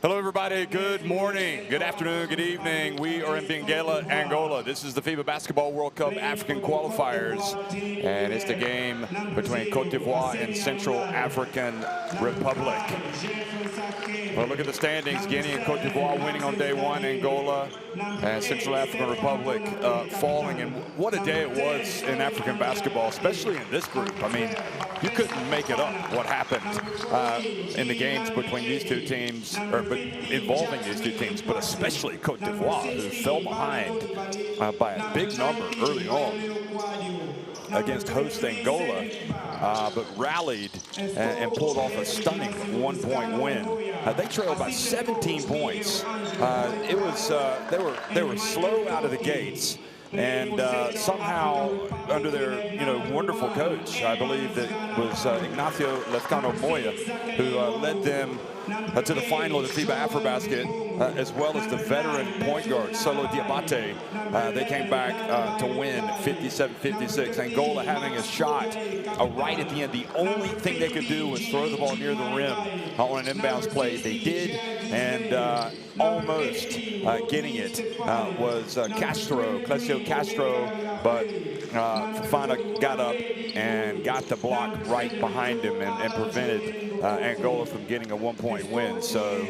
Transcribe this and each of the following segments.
Hello, everybody. Good morning, good afternoon, good evening. We are in Benguela, Angola. This is the FIBA Basketball World Cup African Qualifiers, and it's the game between Cote d'Ivoire and Central African Republic. Well, look at the standings. Guinea and Cote d'Ivoire winning on day one. Angola and Central African Republic falling. And what a day it was in African basketball, especially in this group. I mean, you couldn't make it up what happened in the games between these two teams, or involving these two teams, but especially Cote d'Ivoire, who fell behind by a big number early on against host Angola, but rallied and pulled off a stunning one-point win. They trailed by 17 points. It was they were slow out of the gates, and somehow under their wonderful coach, I believe that was Ignacio Lescano Moya, who led them to the final of the FIBA AfroBasket, as well as the veteran point guard Solo Diabate. They came back to win 57-56. Angola having a shot right at the end. The only thing they could do was throw the ball near the rim on an inbounds play. They did, and almost getting it was Clesio Castro, but Fofana got up and got the block right behind him and prevented Angola from getting a one-point win. So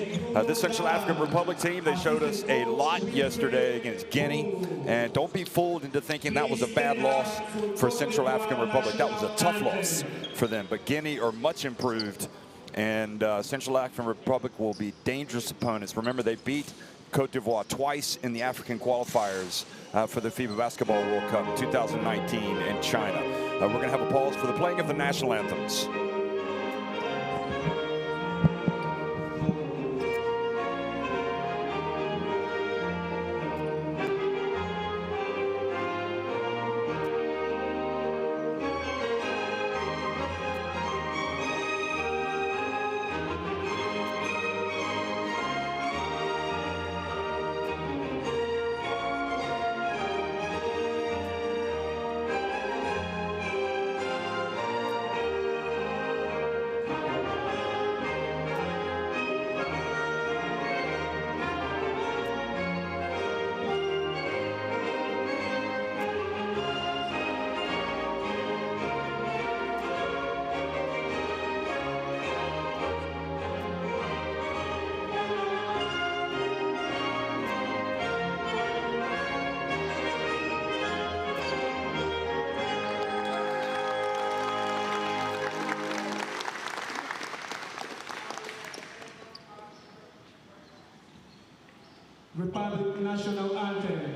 this Central African Republic team, they showed us a lot yesterday against Guinea, and don't be fooled into thinking that was a bad loss for Central African Republic. That was a tough loss for them, but Guinea are much improved, and Central African Republic will be dangerous opponents. Remember, they beat Cote d'Ivoire twice in the African qualifiers for the FIBA Basketball World Cup 2019 in China. We're going to have a pause for the playing of the national anthems. Republic National Anthem.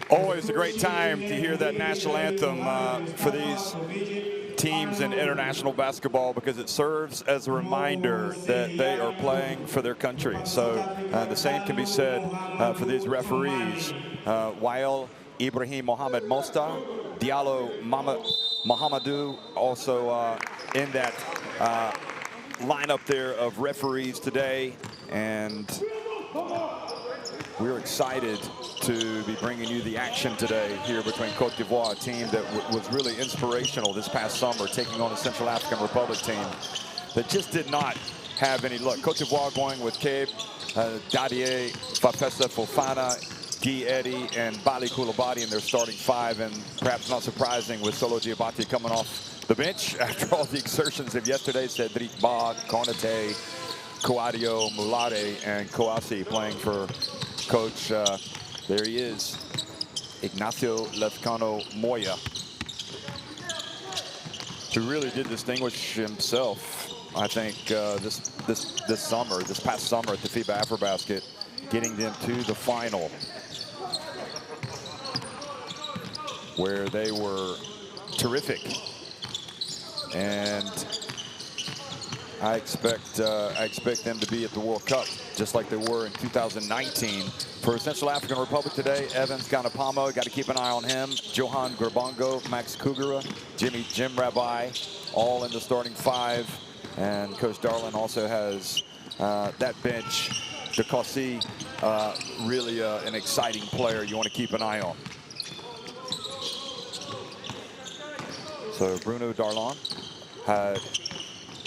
Always a great time to hear that national anthem for these teams in international basketball, because it serves as a reminder that they are playing for their country. So the same can be said for these referees. Wael Ibrahim Mohamed Mosta, Diallo Mohamedou also in that lineup there of referees today. And we're excited to be bringing you the action today here between Cote d'Ivoire, a team that was really inspirational this past summer, taking on a Central African Republic team that just did not have any luck. Cote d'Ivoire going with Cabe, Dadier, Fafessa, Fofana, Guy Eddy and Bali Koulibaly in their starting five, and perhaps not surprising with Solo Diabate coming off the bench after all the exertions of yesterday. Cedric Ba, Konate, Coadio, Mulade, and Kouassi playing for coach. There he is, Ignacio Lezcano Moya, who really did distinguish himself, I think, this past summer at the FIBA AfroBasket, getting them to the final, where they were terrific. And I expect them to be at the World Cup just like they were in 2019. For Central African Republic today, Evans Ganapamo, got to keep an eye on him. Johan Gerbongo, Max Kugura, Jim Rabbi, all in the starting five. And Coach Darlin also has that bench. Dekossi, really an exciting player you want to keep an eye on. So Bruno Darlin had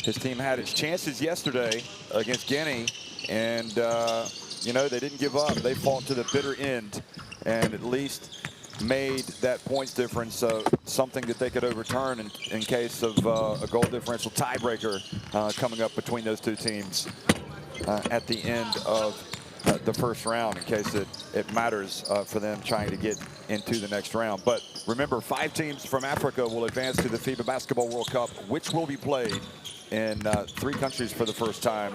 his team had its chances yesterday against Guinea, and you know, they didn't give up. They fought to the bitter end, and at least made that points difference something that they could overturn in case of a goal differential tiebreaker coming up between those two teams at the end of the first round, in case it matters for them trying to get into the next round. But remember, 5 teams from Africa will advance to the FIBA Basketball World Cup, which will be played in 3 countries for the first time.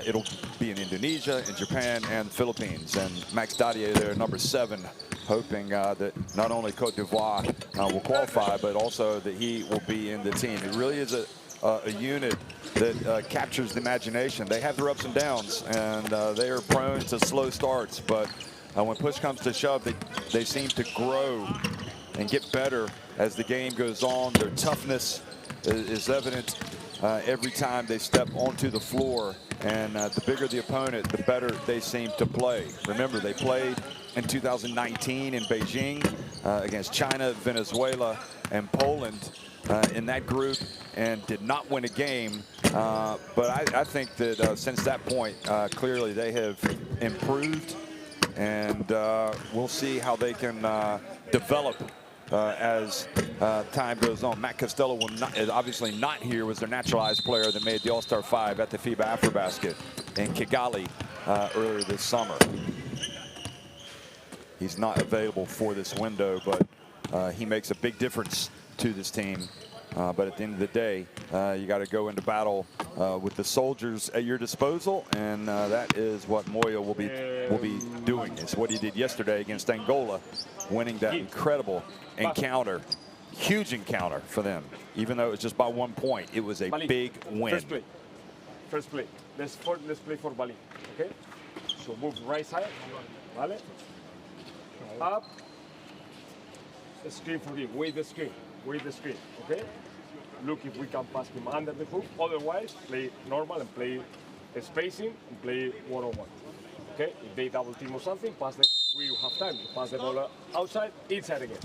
It'll be in Indonesia, in Japan, and the Philippines. And Max Dadier there, number 7, hoping that not only Cote d'Ivoire will qualify, but also that he will be in the team. It really is a unit that captures the imagination. They have their ups and downs, and they are prone to slow starts. But when push comes to shove, they seem to grow and get better as the game goes on. Their toughness is evident every time they step onto the floor. And the bigger the opponent, the better they seem to play. Remember, they played in 2019 in Beijing against China, Venezuela, and Poland in that group, and did not win a game. But I think that since that point, clearly they have improved, and we'll see how they can develop as time goes on. Matt Costello is obviously not here, was their naturalized player that made the All-Star 5 at the FIBA AfroBasket in Kigali earlier this summer. He's not available for this window, but he makes a big difference to this team. But at the end of the day, you got to go into battle with the soldiers at your disposal, and that is what Moya will be doing. It's what he did yesterday against Angola, winning that incredible encounter, huge encounter for them. Even though it was just by 1 point, it was a big win. First play. Let's play for Bali. Okay. So move right side. Vale. Up. Screen for him. Wait the screen. Okay. Look if we can pass him under the hoop. Otherwise, play normal and play spacing and play one-on-one. Okay. If they double team or something, pass the. We have time to pass the ball outside, inside again.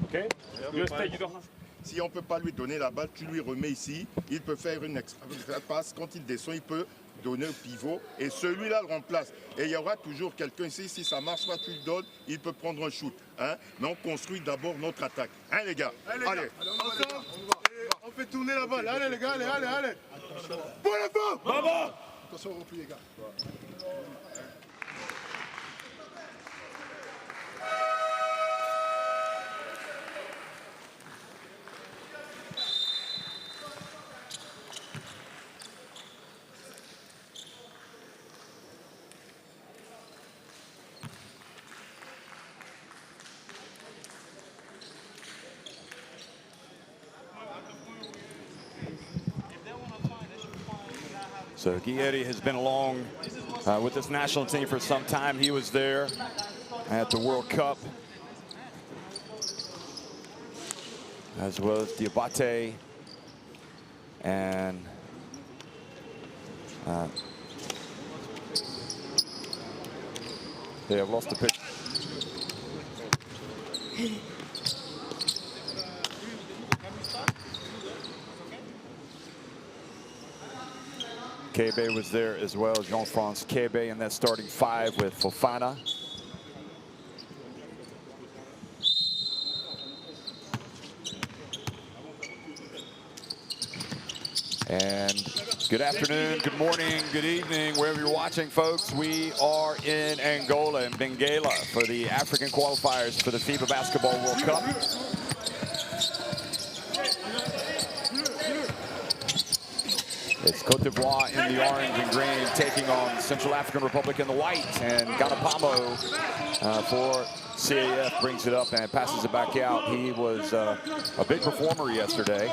Okay. You stay. You don't have. Si on ne peut pas lui donner la balle, tu lui remets ici. Il peut faire une extra passe. Quand il descend, il peut donner au pivot. Et celui-là le remplace. Et il y aura toujours quelqu'un ici. Si ça ne marche pas, tu le donnes. Il peut prendre un shoot. Hein? Mais on construit d'abord notre attaque. Hein, les gars? Allez. On fait tourner la balle. Allez, les gars. Allez. Pour la fin! Bravo! Attention au repli, les gars. So Guy Eddy has been along with this national team for some time. He was there at the World Cup, as well as Diabate and they have lost the pitch. Kebe was there as well, Jean-France Kebe in that starting 5 with Fofana, And good afternoon, good morning, good evening, wherever you're watching, folks. We are in Angola, in Benguela, for the African qualifiers for the FIBA Basketball World Cup. It's Cote d'Ivoire in the orange and green, taking on Central African Republic in the white. And Ganapamo for CAF brings it up and passes it back out. He was a big performer yesterday.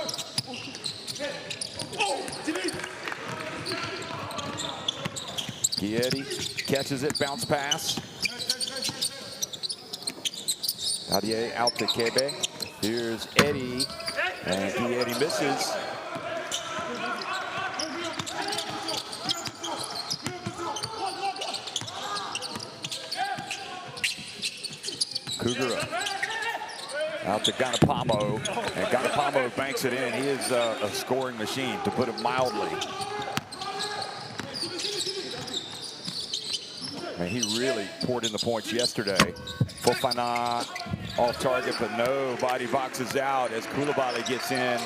Guieri catches it, bounce pass. Adier out to Kebe. Here's Eddie, and Guieri misses. Kugura out to Ganapamo, and Ganapamo banks it in. He is a scoring machine, to put it mildly. And he really poured in the points yesterday. Fofana off target, but nobody boxes out as Koulibaly gets in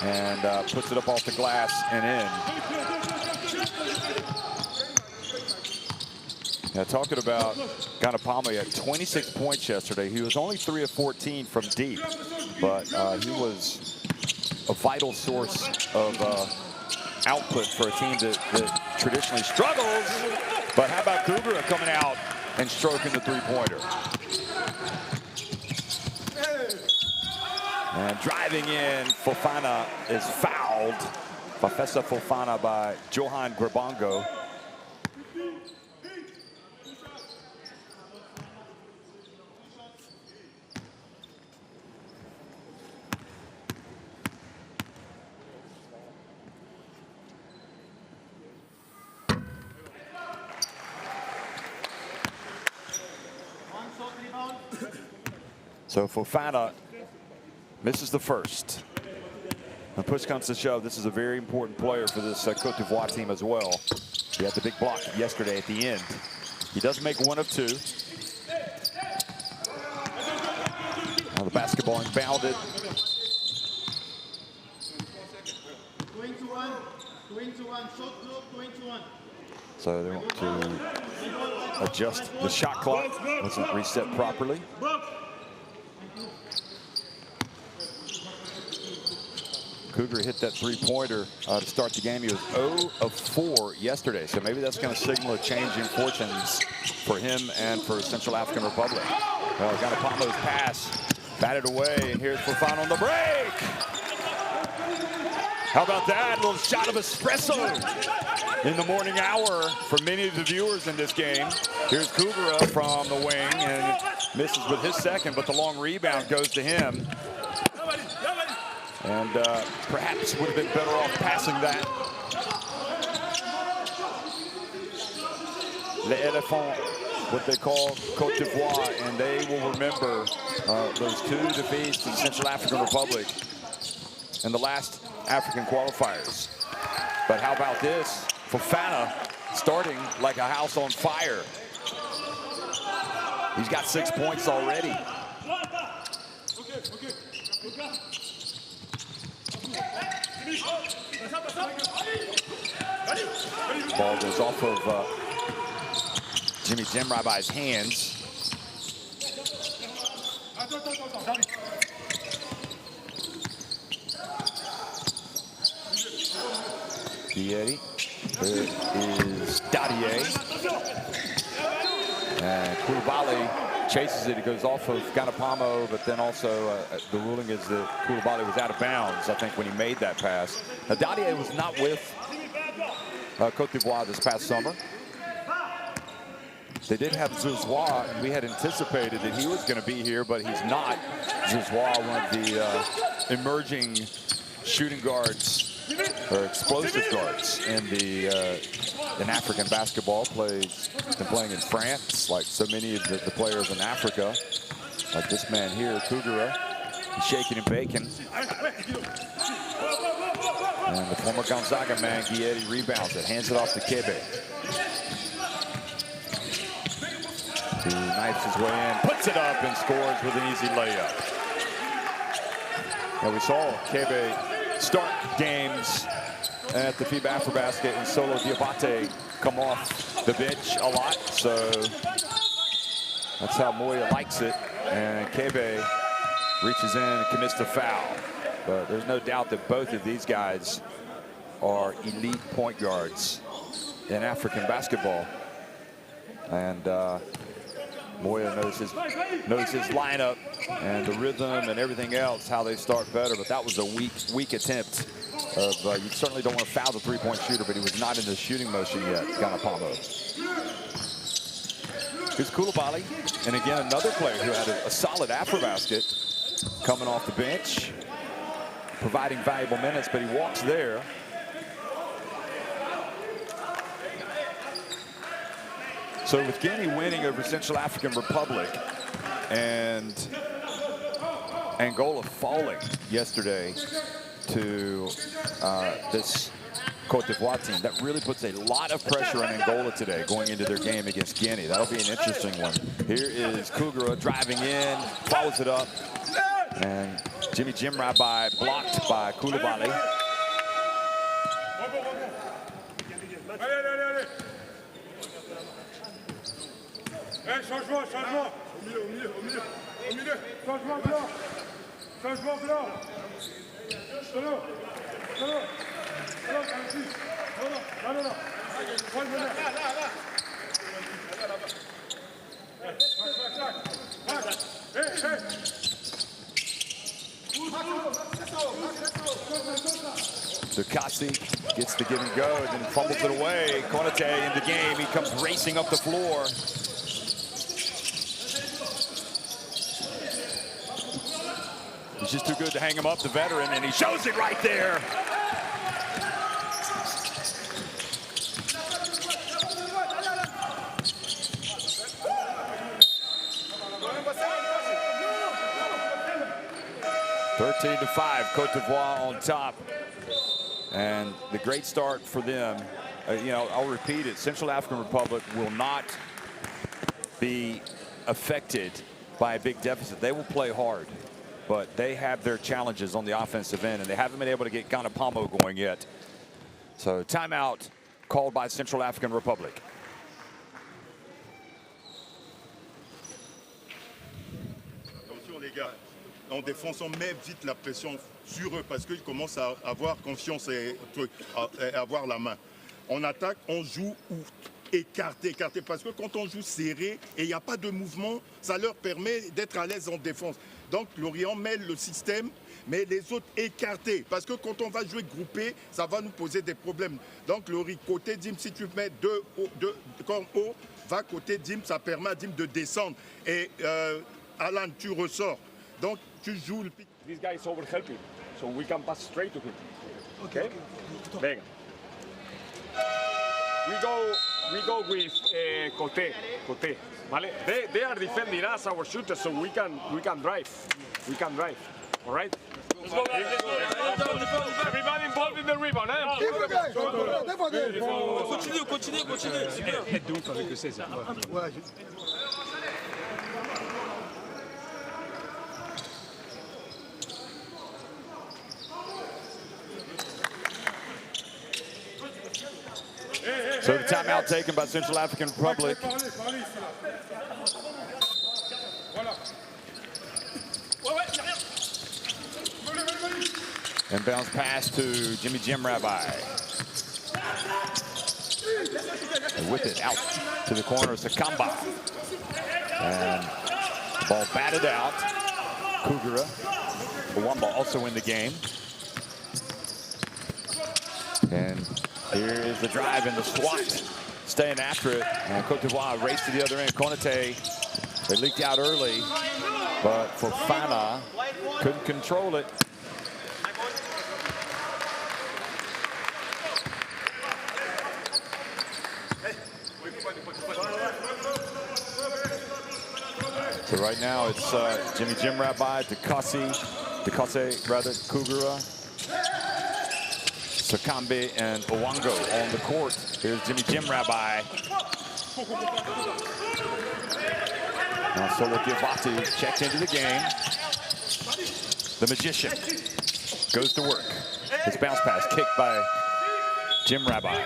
and puts it up off the glass and in. Now, talking about Ganapamo, he had 26 points yesterday. He was only 3 of 14 from deep, but he was a vital source of output for a team that traditionally struggles. But how about Kugura coming out and stroking the three-pointer? And driving in, Fofana is fouled. Fafessa Fofana by Johan Grabango. So Fofana misses the first. When push comes to shove, this is a very important player for this Cote d'Ivoire team as well. He had the big block yesterday at the end. He does make 1 of 2. Now the basketball inbounded. So they want to adjust the shot clock. Wasn't reset properly. Cougar hit that three-pointer to start the game. He was 0 of 4 yesterday, so maybe that's going to signal a change in fortunes for him and for Central African Republic. Well, Ganapamo's pass batted away, and here's Fofana on the break. How about that? A little shot of espresso in the morning hour for many of the viewers in this game. Here's Kugura from the wing, and misses with his second, but the long rebound goes to him. And perhaps would have been better off passing that. Les Elephants, what they call Cote d'Ivoire, and they will remember those 2 defeats to the Central African Republic in the last African qualifiers. But how about this? Fofana starting like a house on fire. He's got 6 points already. Ball goes off of Jimmy Jemrabi's hands. Guieri. There is Dadier. And Koulibaly chases it. It goes off of Ganapamo, but then also the ruling is that Koulibaly was out of bounds, I think, when he made that pass. Now, Dadier was not with Cote d'Ivoire this past summer. They did have Zouzoua, and we had anticipated that he was going to be here, but he's not. Zouzoua, one of the emerging shooting guards, or explosive guards in African basketball. Been playing in France, like so many of the players in Africa. Like this man here, Kugura, he's shaking and baking. And the former Gonzaga man, Guieri, rebounds it, hands it off to Kebe. He knifes his way in, puts it up, and scores with an easy layup. And we saw Kebe start games at the FIBA Afrobasket, and Solo Diabate come off the bench a lot. So that's how Moya likes it. And Kebe reaches in and commits the foul. But there's no doubt that both of these guys are elite point guards in African basketball. And Moya knows his lineup and the rhythm and everything else, how they start better. But that was a weak attempt of, you certainly don't want to foul the three-point shooter, but he was not in the shooting motion yet, Ganapamo. Here's Koulibaly, and again, another player who had a solid Afrobasket coming off the bench, providing valuable minutes, but he walks there. So with Guinea winning over Central African Republic and Angola falling yesterday to this Cote d'Ivoire team, that really puts a lot of pressure on Angola today going into their game against Guinea. That'll be an interesting one. Here is Kugura driving in, follows it up, and Jimmy Jimrabai blocked by Koulibaly. Changement. Au milieu. Changement blanc. Solo. Dukasi gets the give and go, and then fumbles it away. Cote in the game. He comes racing up the floor. He's just too good to hang him up, the veteran, and he shows it right there. (13-5), Cote d'Ivoire on top. And the great start for them, I'll repeat it, Central African Republic will not be affected by a big deficit. They will play hard, but they have their challenges on the offensive end, and they haven't been able to get Ganapamo going yet. So timeout called by Central African Republic. Attention les gars, en défense, on met vite la pression sur eux parce qu'ils commencent à avoir confiance et à avoir la main. En attaque, on joue écarté, parce que quand on joue serré et il n'y a pas de mouvement, ça leur permet d'être à l'aise en défense. Donc l'Orient met le système, mais les autres écartés, parce que quand on va jouer groupé, ça va nous poser des problèmes. Donc le côté Dim, si tu mets deux corps haut, va côté Dim, ça permet à Dim de descendre. Et Alan, tu ressors. Donc tu joues le pick. This guy is over helping, so we can pass straight to him. Okay? Venga. We go with Cote, ¿vale? They are defending us, our shooters, so we can drive. All right? Everybody involved in the rebound, Continue. Aide ouf avec le 16. So the timeout taken by Central African Republic. And bounce pass to Jimmy Jimrabai. And with it out to the corner, Sakamba. And the ball batted out. Kugura, Mwamba also in the game. And here is the drive and the swat, staying after it. And Cote d'Ivoire race to the other end. Conate, they leaked out early, but Fofana couldn't control it. So right now it's Jimmy Jimrabai, Dukase, Kugura, Sakambe and Owango on the court. Here's Jimmy Jimrabai. Now Solo Diabate checked into the game. The magician goes to work. His bounce pass kicked by Jim Rabbi.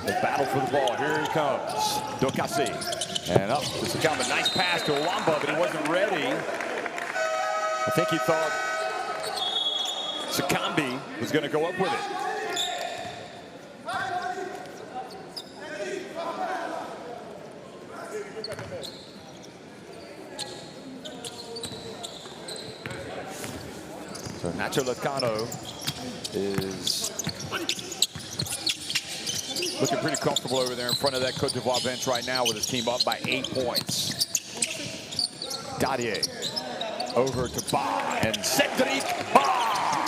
The battle for the ball. Here he comes. Dokasi. And up. This is kind of a nice pass to Olamba, but he wasn't ready. I think he thought Sakambi was going to go up with it. So Nacho Lascano is looking pretty comfortable over there in front of that Cote d'Ivoire bench right now with his team up by 8 points. Dadier over to Ba, and Cedric Ba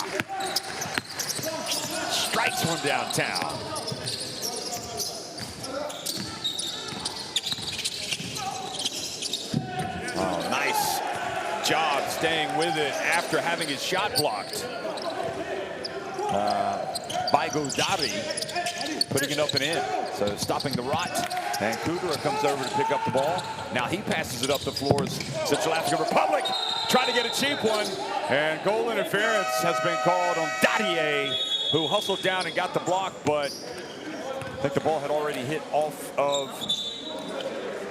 strikes one downtown. Oh, nice job staying with it after having his shot blocked by Godari, putting it up and in. So stopping the rot, and Kugler comes over to pick up the ball. Now he passes it up the floors. Central African Republic trying to get a cheap one, and goal interference has been called on Dadier, who hustled down and got the block, but I think the ball had already hit off of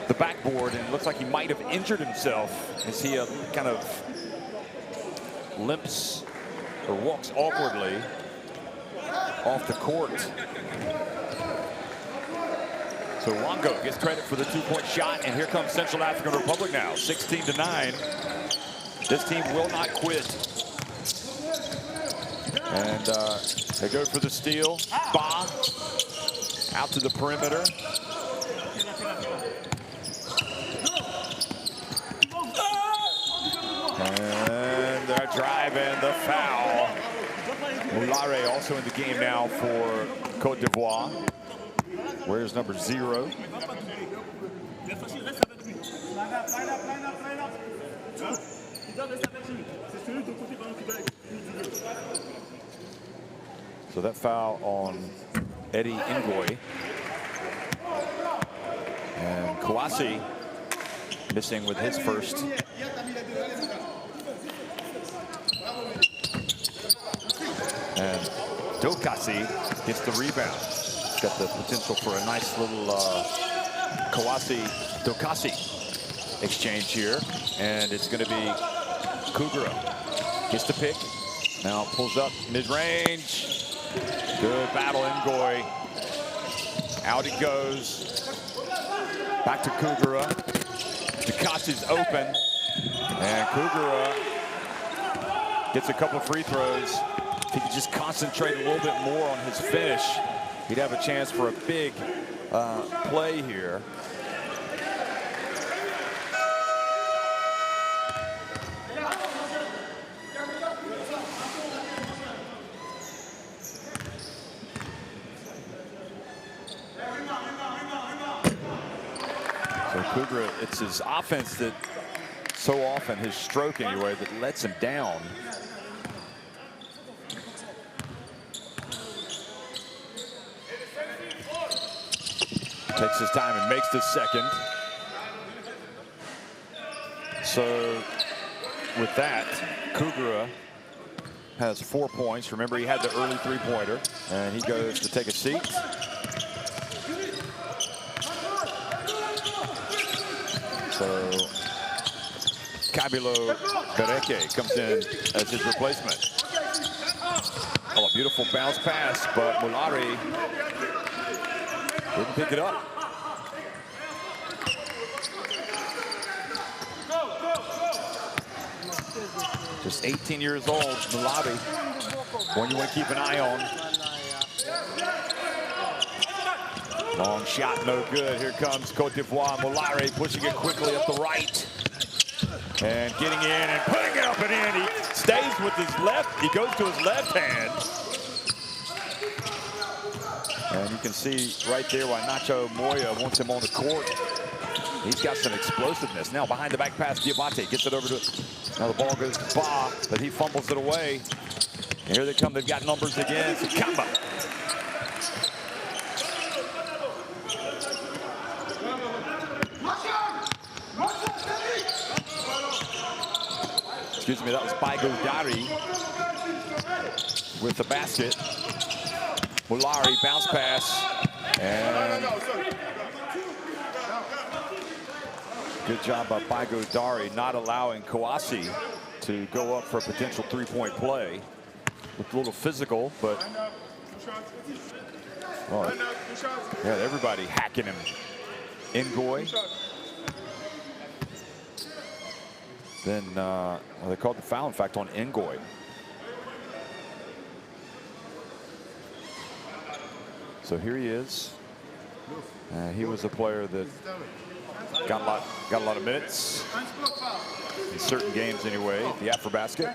the backboard, and it looks like he might have injured himself as he kind of limps or walks awkwardly off the court. So Wango gets credit for the 2-point shot, and here comes Central African Republic now, 16-9. This team will not quit. And they go for the steal. Ba out to the perimeter. And their drive and the foul. Moulare also in the game now for Cote d'Ivoire. Where's number 0? So that foul on Eddie Ngoy. And Kouassi missing with his first. And Dokasi gets the rebound. He's got the potential for a nice little Kouassi-Dokasi exchange here. And it's going to be Kugura. Gets the pick. Now pulls up mid-range. Good battle, Ngoy. Out it goes. Back to Kugura. Dokasi's open. And Kugura gets a couple free throws. If he could just concentrate a little bit more on his finish, he'd have a chance for a big play here. So Kugura, it's his offense that so often, his stroke anyway, that lets him down. Takes his time and makes the second. So with that, Kugura has 4 points. Remember, he had the early 3-pointer, and he goes to take a seat. So Kabilo Bereke comes in as his replacement. Oh, a beautiful bounce pass, but Moulare didn't pick it up. Just 18 years old, Moulare, one you want to keep an eye on. Long shot, no good. Here comes Cote d'Ivoire. Moulare pushing it quickly up the right. And getting in and putting it up and in. He stays with his left. He goes to his left hand. And you can see right there why Nacho Moya wants him on the court. He's got some explosiveness. Now behind the back pass, Diabate gets it over to Now the ball goes to Ba, but he fumbles it away. And here they come. They've got numbers again. Sakamba. Excuse me, that was Baigo Dari with the basket. Mulari, bounce pass. And good job by Baigo Dari not allowing Kawasi to go up for a potential three-point play. Looked a little physical, but oh, yeah, everybody hacking him. Ngoy. Then well, they called the foul, in fact, on Ngoy. So here he is. He was a player that got a lot of minutes in certain games anyway. The Afrobasket.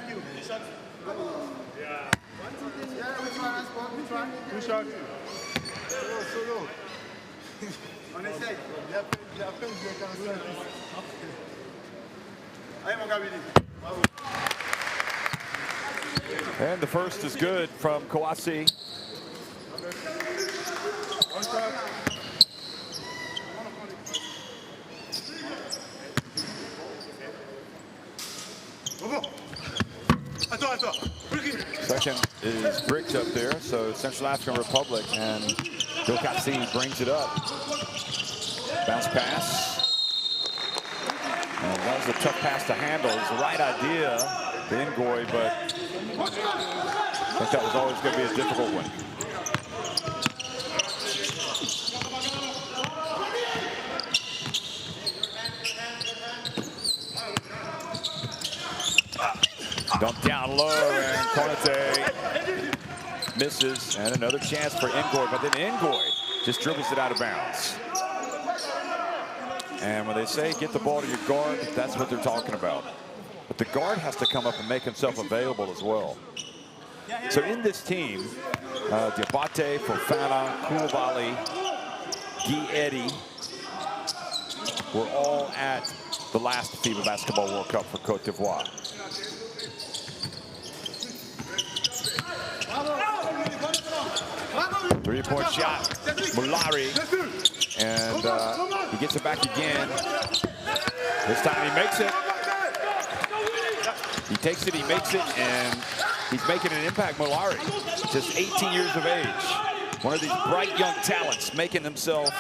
And the first is good from Kawasi. Second is bricked up there, so Central African Republic, and Dokasi brings it up. Bounce pass. And that was a tough pass to handle. It was the right idea to Ngoy, but I think that was always going to be a difficult one. Dump down low, and Cote misses, and another chance for Ngoy, but then Ngoy just dribbles it out of bounds. And when they say get the ball to your guard, that's what they're talking about. But the guard has to come up and make himself available as well. So in this team, Diabate, Fofana, Koulibaly, Guy Eddy were all at the last FIBA Basketball World Cup for Cote d'Ivoire. Three-point shot, Mulari, and he gets it back again. This time he makes it. He takes it, he makes it, and he's making an impact. Mulari, just 18 years of age. One of these bright young talents making himself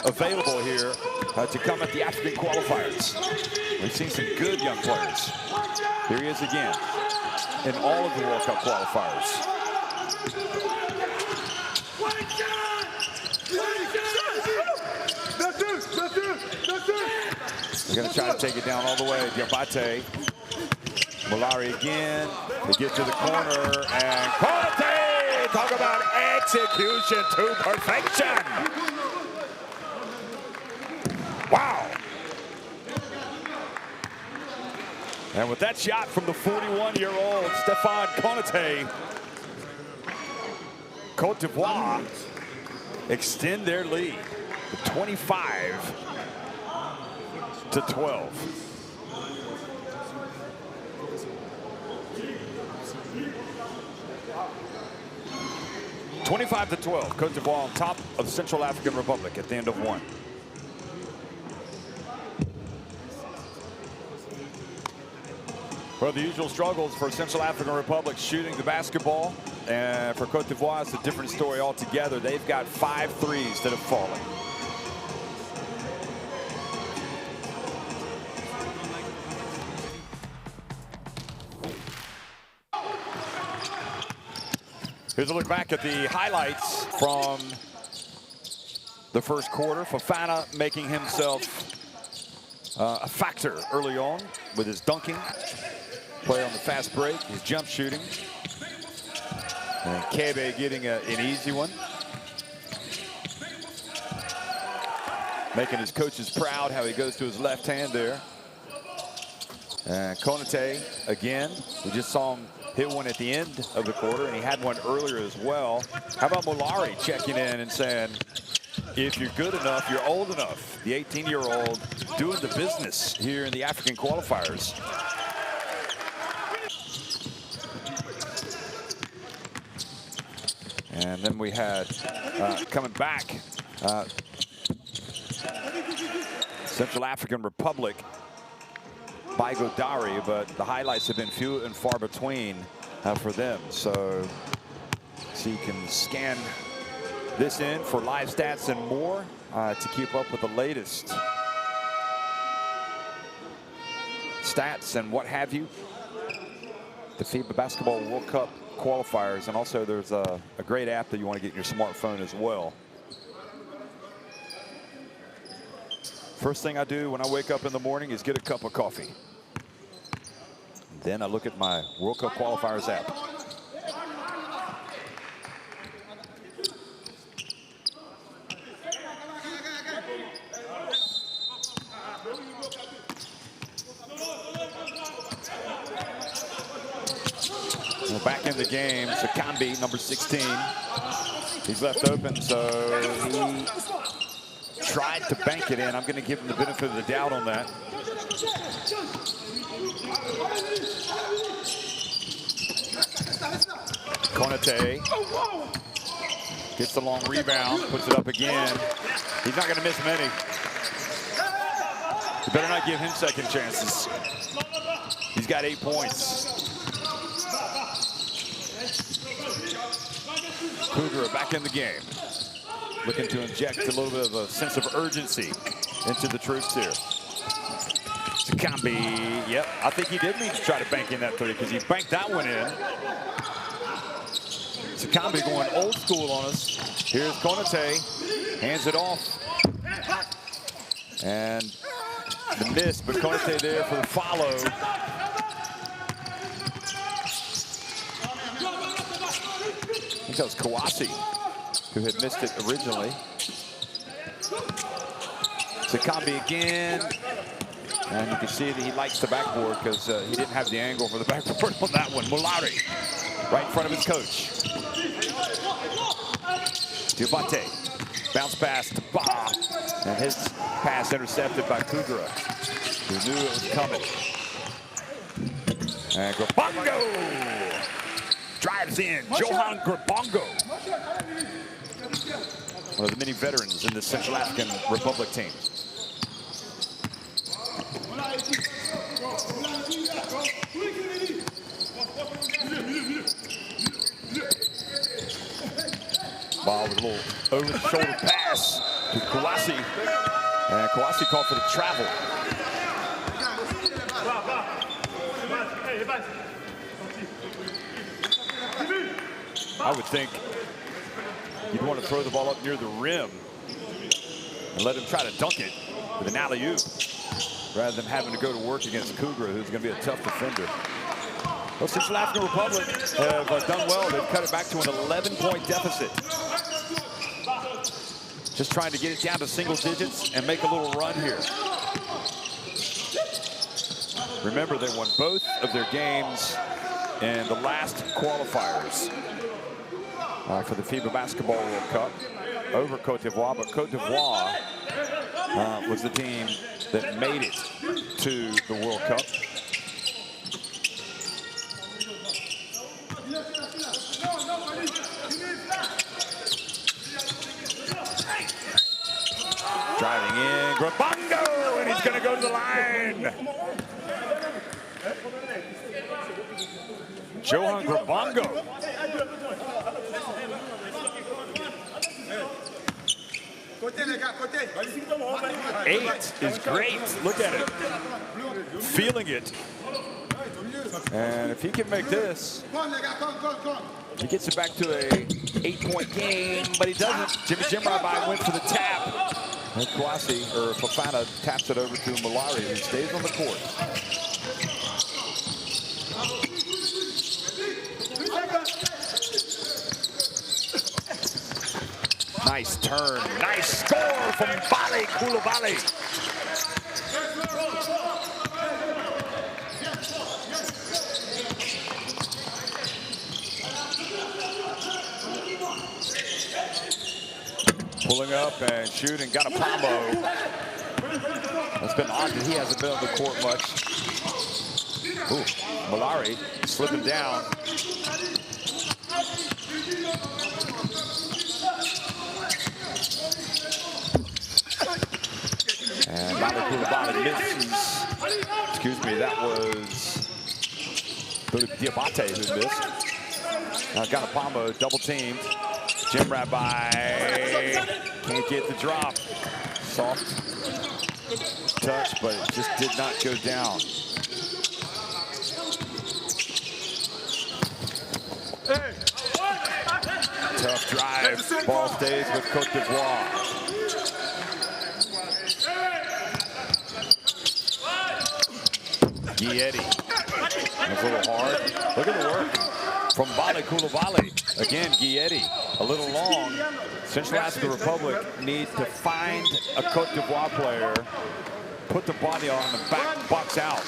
available here to come at the African qualifiers. We've seen some good young players. Here he is again in all of the World Cup qualifiers. They're going to try to take it down all the way. Diabate, Mulari again. They get to the corner, and Cote! Talk about execution to perfection. Wow. And with that shot from the 41-year-old Stephane Konaté, Cote d'Ivoire extend their lead to 25-12. Cote d'Ivoire on top of Central African Republic at the end of one. Well, the usual struggles for Central African Republic shooting the basketball, and for Cote d'Ivoire, it's a different story altogether. They've got 5 threes that have fallen. Here's a look back at the highlights from the first quarter. Fofana making himself a factor early on with his dunking, play on the fast break, his jump shooting. And Kebe getting an easy one. Making his coaches proud how he goes to his left hand there. And Konaté again, we just saw him hit one at the end of the quarter, and he had one earlier as well. How about Mulari checking in and saying, if you're good enough, you're old enough. The 18-year-old doing the business here in the African qualifiers. And then we had coming back, Central African Republic, Bigodari, but the highlights have been few and far between for them. So you can scan this in for live stats and more to keep up with the latest stats and what have you. The FIBA Basketball World Cup qualifiers, and also there's a great app that you want to get in your smartphone as well. First thing I do when I wake up in the morning is get a cup of coffee. Then I look at my World Cup qualifiers app. Well, back in the game, Sakambi, number 16. He's left open, so he tried to bank it in. I'm going to give him the benefit of the doubt on that. Cote gets the long rebound, puts it up again. He's not going to miss many. You better not give him second chances. He's got 8 points. Cougar back in the game, looking to inject a little bit of a sense of urgency into the troops here. Sakambi, yep, I think he did mean to try to bank in that three because he banked that one in. Sakambi going old school on us. Here's Cote, hands it off. And the miss, but Cote there for the follow. I think that was Kawasi who had missed it originally. Sakambi again. And you can see that he likes the backboard because he didn't have the angle for the backboard on that one. Mulari, right in front of his coach. Diabate, bounce pass to Ba. And his pass intercepted by Kudra, who knew it was coming. And Grabongo drives in. Johan Grabongo, one of the many veterans in the Central African Republic team. Ball with a little over-the-shoulder pass to Kawasi. And Kawasi called for the travel. I would think you'd want to throw the ball up near the rim and let him try to dunk it with an alley-oop rather than having to go to work against Cougar, who's going to be a tough defender. Well, Central African Republic have done well. They've cut it back to an 11-point deficit. Just trying to get it down to single digits and make a little run here. Remember, they won both of their games in the last qualifiers for the FIBA Basketball World Cup over Cote d'Ivoire, but Cote d'Ivoire was the team that made it to the World Cup. Driving in, Grabongo, and he's going to go to the line. Johan Grabongo. 8 is great. Look at it. Feeling it. And if he can make this, he gets it back to a 8-point game, but he doesn't. Jimmy Jimrabai went for the tap. And Kawasi, or Fofana, taps it over to Mulari, who stays on the court. Nice turn, nice score from Bali Koulibaly. Pulling up and shooting, got a combo. It's been odd that he hasn't been on the court much. Ooh, Mulari slipping down. Excuse me, that was Diabate who missed. Now Ganapamo double teamed. Jim Rabbi can't get the drop. Soft touch, but it just did not go down. Tough drive. Ball stays with Cote d'Ivoire. Guietti. That's a little hard. Look at the work from Bale Coulibaly. Again, Guietti, a little long. Central African Republic needs to find a Cote d'Ivoire player, put the body on the back, box out.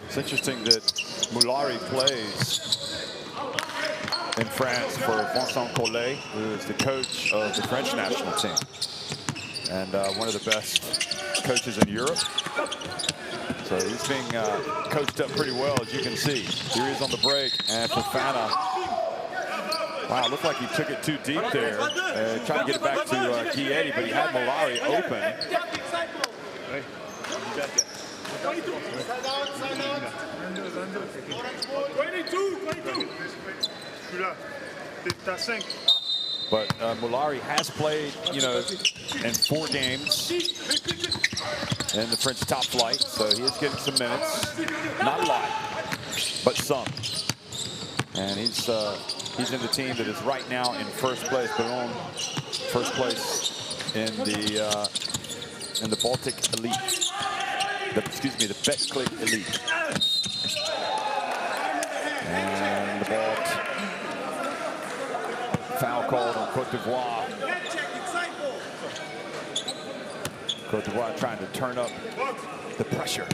It's interesting that Moulari plays in France for Vincent Cote, who is the coach of the French national team and one of the best coaches in Europe. So he's being coached up pretty well, as you can see. Here he is on the break, and Fofana. Wow, looked like he took it too deep there. Trying to get it back to Guietti, but he had Moulari open. 22. But Moulari has played, you know, in 4 games in the French top flight, so he is getting some minutes. Not a lot, but some. And he's in the team that is right now in first place, but on first place in the Baltic Elite. Excuse me, the Betclic Elite. And the ball. Foul called on Cote d'Ivoire. Cote d'Ivoire trying to turn up the pressure.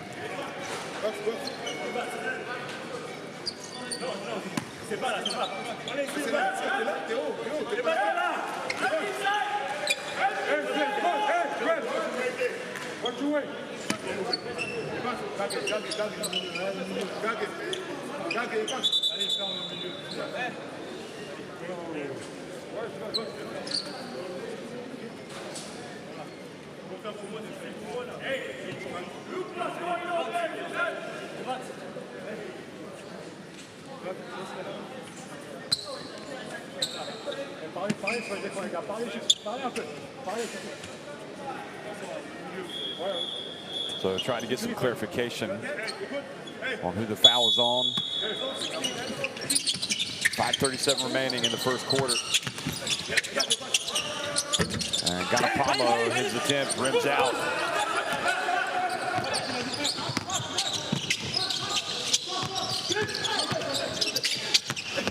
So trying to get some clarification on who the foul is on. 5:37 remaining in the first quarter. And Ganapamo, his attempt rims out.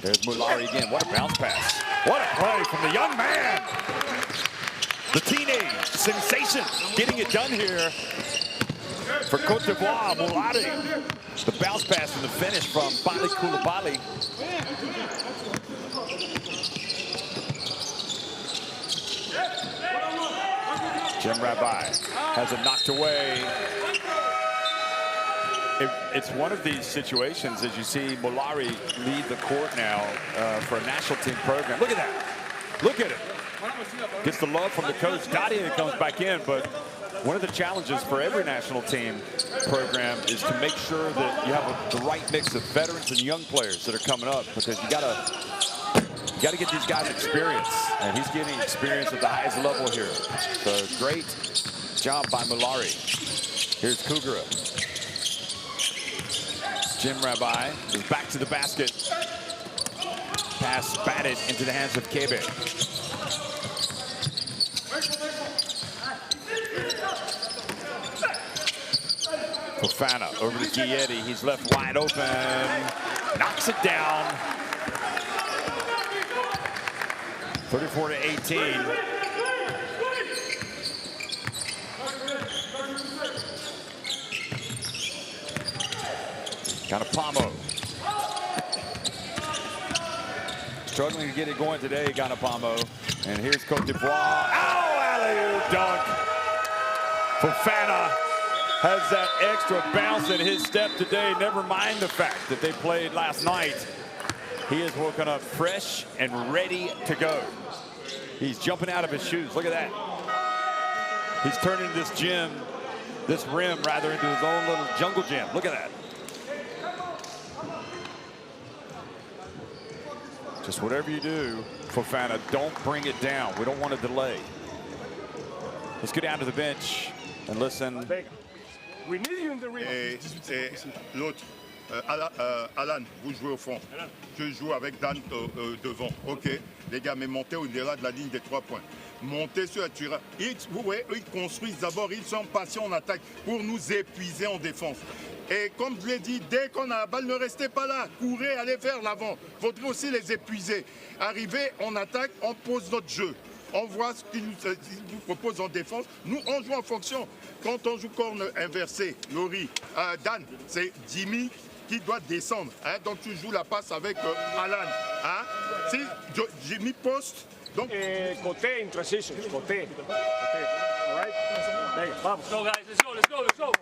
There's Moulari again. What a bounce pass. What a play from the young man. The teenage sensation getting it done here for Cote d'Ivoire. Moulari. The bounce pass and the finish from Bale Coulibaly. Jim Rabbi has it knocked away. It's one of these situations, as you see Moulari lead the court now for a national team program. Look at that. Look at it. Gets the love from the coach. Dadia comes back in, but one of the challenges for every national team program is to make sure that you have the right mix of veterans and young players that are coming up, because you gotta get these guys experience, and he's getting experience at the highest level here. So great job by Moulari. Here's Kugura. Jim Rabbi is back to the basket. Pass batted into the hands of Kebe. Fofana over to Guietti. He's left wide open. Knocks it down. 34-18. Ganapamo. Struggling to get it going today, Ganapamo. And here's Cote d'Ivoire. Ow, alley-oop dunk. Fofana has that extra bounce in his step today. Never mind the fact that they played last night. He is woken up fresh and ready to go. He's jumping out of his shoes. Look at that. He's turning this gym, this rim rather, into his own little jungle gym. Look at that. Just whatever you do, Fofana, don't bring it down. We don't want to delay. Let's go down to the bench and listen. We need you in the rim. L'autre, Alan, vous jouez au fond. Je joue avec Dan devant. OK. Les gars, mais montez au-delà de la ligne des 3 points. Montez sur la tirage. Vous voyez, ils construisent d'abord, ils sont patients en attaque pour nous épuiser en défense. Et comme je l'ai dit, dès qu'on a la balle, ne restez pas là. Courez, allez vers l'avant. Il faudrait aussi les épuiser. Arrivez, on attaque, on pose notre jeu. On voit ce qu'ils nous proposent en défense. Nous, on joue en fonction. Quand on joue corne inversé, Laurie, Dan, c'est Jimmy qui doit descendre. Hein? Donc tu joues la passe avec Alan. Hein? Si Jimmy poste, donc... Cote in transition. Cote. All right? Venga, vamos. Let's go, guys. Let's go, let's go, let's go.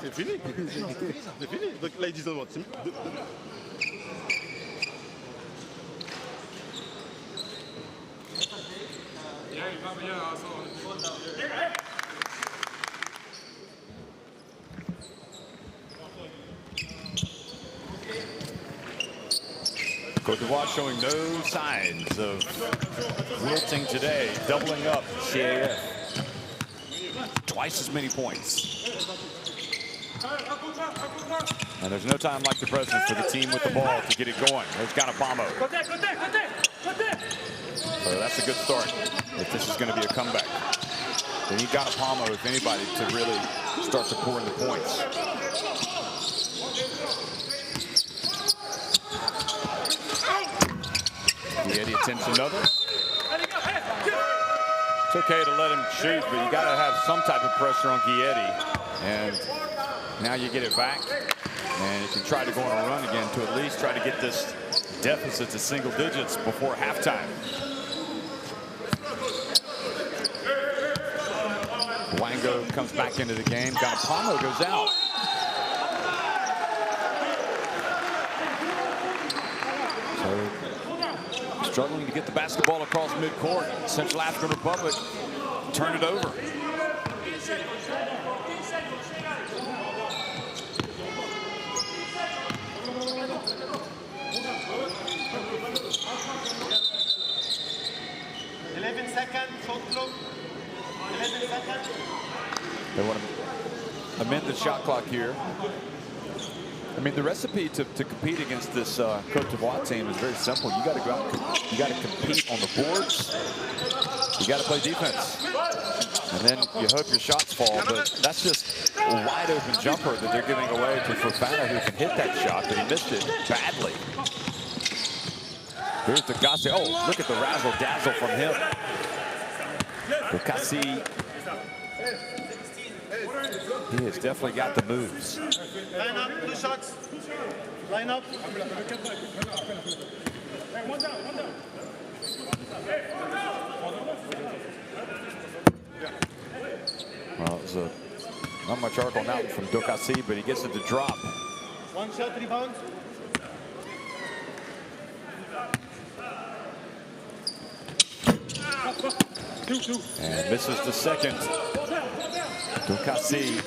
C'est fini. C'est fini. Donc là, ils disent non. Cote d'Ivoire showing no signs of wilting today, doubling up CAF. Twice as many points. And there's no time like the present for the team with the ball to get it going. There's Ganapamo. So that's a good start if this is going to be a comeback. They need Ganapamo, if anybody, to really start to pour in the points. Guilletti attempts another. It's okay to let him shoot, but you got to have some type of pressure on Guilletti. And now you get it back, and you can try to go on a run again to at least try to get this deficit to single digits before halftime. Wango comes back into the game. Ganapamo goes out. Struggling to get the basketball across midcourt. Central African Republic turn it over. They want to amend the shot clock here. I mean, the recipe to compete against this Cote d'Ivoire team is very simple. You got to go out, you got to compete on the boards. You got to play defense, and then you hope your shots fall. But that's just a wide open jumper that they're giving away to Fofana, who can hit that shot, but he missed it badly. Here's Dokasi. Oh, look at the razzle dazzle from him. Dokasi. He has definitely got the moves. Line up, 2 shots. Line up. Well, it was not much arc on that one from Dokasi, but he gets it to drop. 1 shot, rebound. And misses the second. Dokasi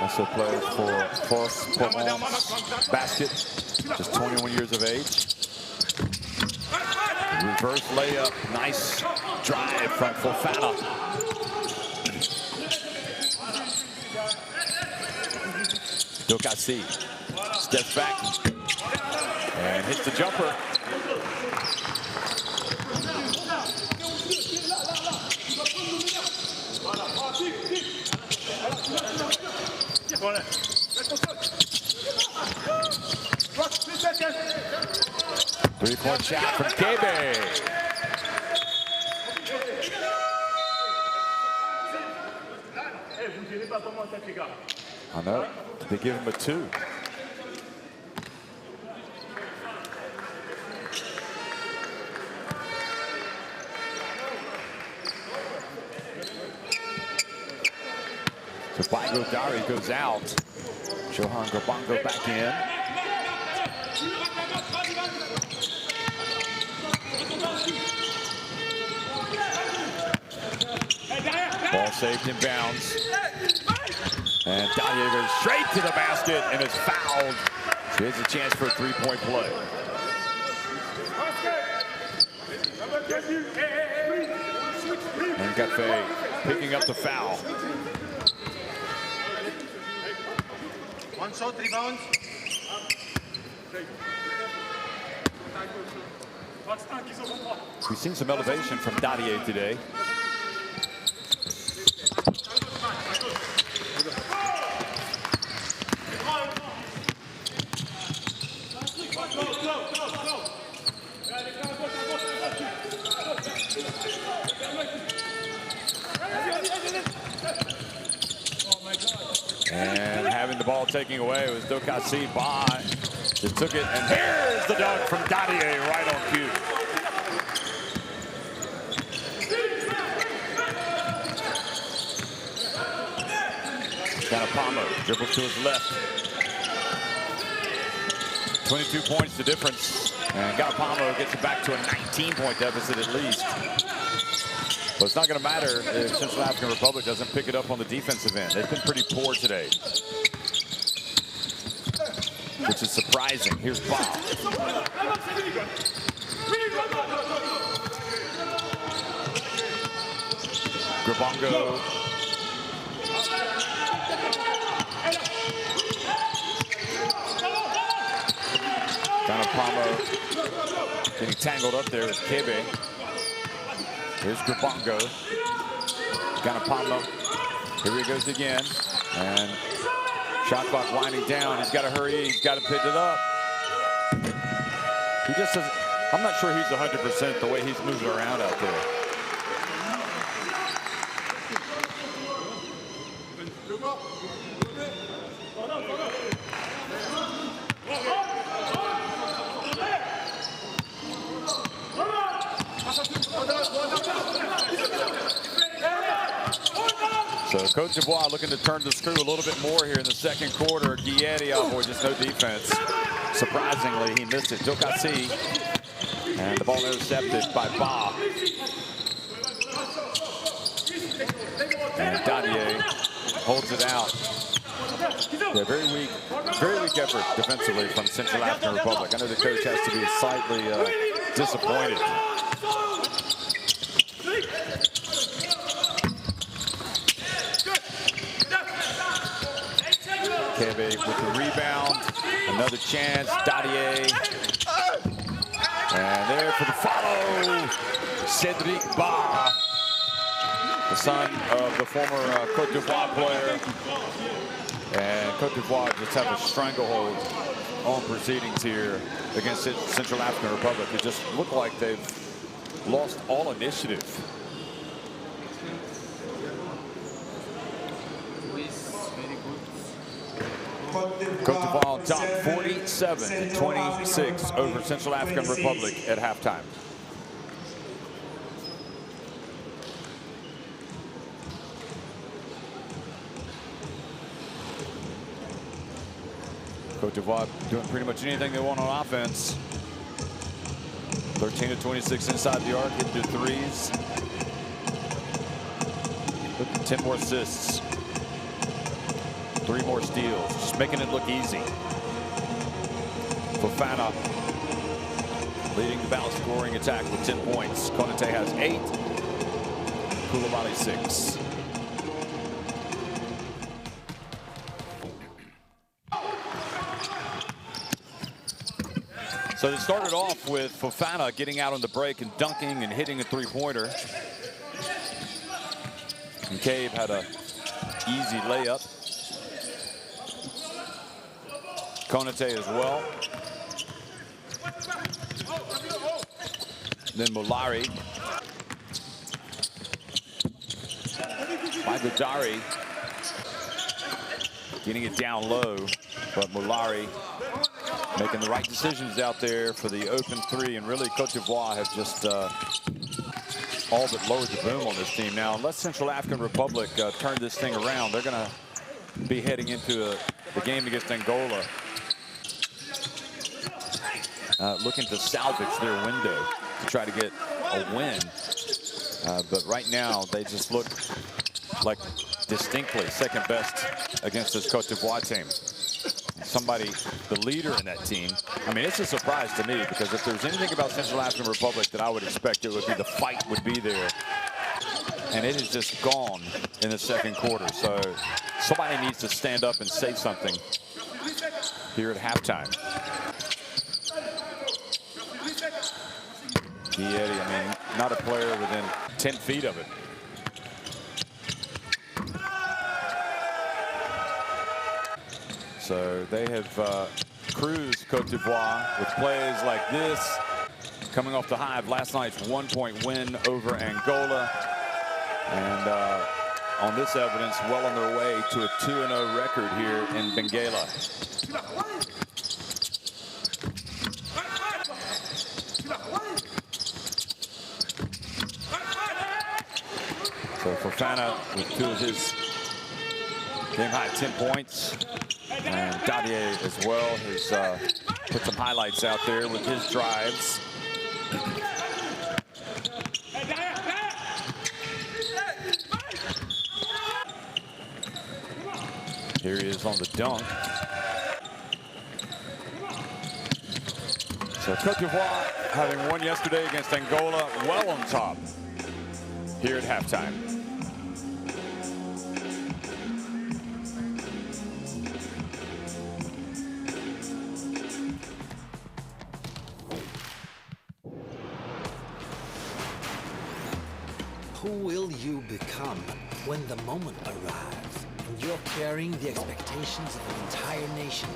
also plays for Force Portmont Basket, just 21 years of age. Reverse layup, nice drive from Fofana. Dokasi steps back and hits the jumper. Three-point shot from Cote. I know. They give him a 2. So Bango Dari goes out. Johan Grabango back in. Ball saved in bounds. And Dalier goes straight to the basket and is fouled. So here's a chance for a 3-point play. And Cafe picking up the foul. 1 shot, rebound. We've seen some elevation from Dadier today. And having the ball taken away was Dokasi Ba. Just took it, and here's the dunk from Dadier right on cue. Kanapama dribbles to his left. 22 points the difference. And Kanapama gets it back to a 19-point deficit at least. But it's not going to matter if Central African Republic doesn't pick it up on the defensive end. They've been pretty poor today, which is surprising. Here's Bob. Grabongo. Kanapama getting tangled up there with Kebe. Here's Grabongo. Kanapama. Here he goes again. And shot clock winding down. He's got to hurry. He's got to pick it up. He just doesn't. I'm not sure he's 100% the way he's moving around out there. So Cote d'Ivoire looking to turn the screw a little bit more here in the second quarter. Guillermo, oh boy, just no defense. Surprisingly, he missed it. Dokasi, and the ball intercepted by Ba. And Dadier holds it out. Yeah, very weak effort defensively from Central African Republic. I know the coach has to be slightly disappointed. Kebe with the rebound, another chance, Dadier. And there for the follow, Cedric Ba, the son of the former Cote d'Ivoire player. And Cote d'Ivoire just have a stranglehold on proceedings here against Central African Republic. It just looked like they've lost all initiative. Cote d'Ivoire on top 47-26 over Central African Republic at halftime. Cote d'Ivoire doing pretty much anything they want on offense. 13-26 inside the arc, hitting the threes. Look at 10 more assists. 3 more steals, just making it look easy. Fofana leading the balanced scoring attack with 10 points. Konate has 8, Koulibaly 6. So they started off with Fofana getting out on the break and dunking and hitting a 3-pointer. And Cave had a easy layup. Konate as well. Then Molari. By Godari. getting it down low, but Mulari making the right decisions out there for the open three, and really Cote d'Ivoire have just all but lowered the boom on this team. Now, unless Central African Republic turn this thing around, they're going to be heading into the game against Angola, looking to salvage their window to try to get a win. But right now, they just look like distinctly second best against this Cote d'Ivoire team. Somebody, the leader in that team. I mean, it's a surprise to me, because if there's anything about Central African Republic that I would expect, it would be the fight would be there. And it is just gone in the second quarter. So somebody needs to stand up and say something here at halftime. Eddie, I mean, not a player within 10 feet of it. So they have cruised Cote d'Ivoire with plays like this, coming off the high of last night's 1-point win over Angola. And on this evidence, well on their way to a 2-0 record here in Benguela. So Fofana with 2 of his game-high 10 points. And Dadier as well has put some highlights out there with his drives. Here he is on the dunk. So Cote d'Ivoire, having won yesterday against Angola, well on top here at halftime. Who will you become when the moment arrives and you're carrying the expectations of an entire nation,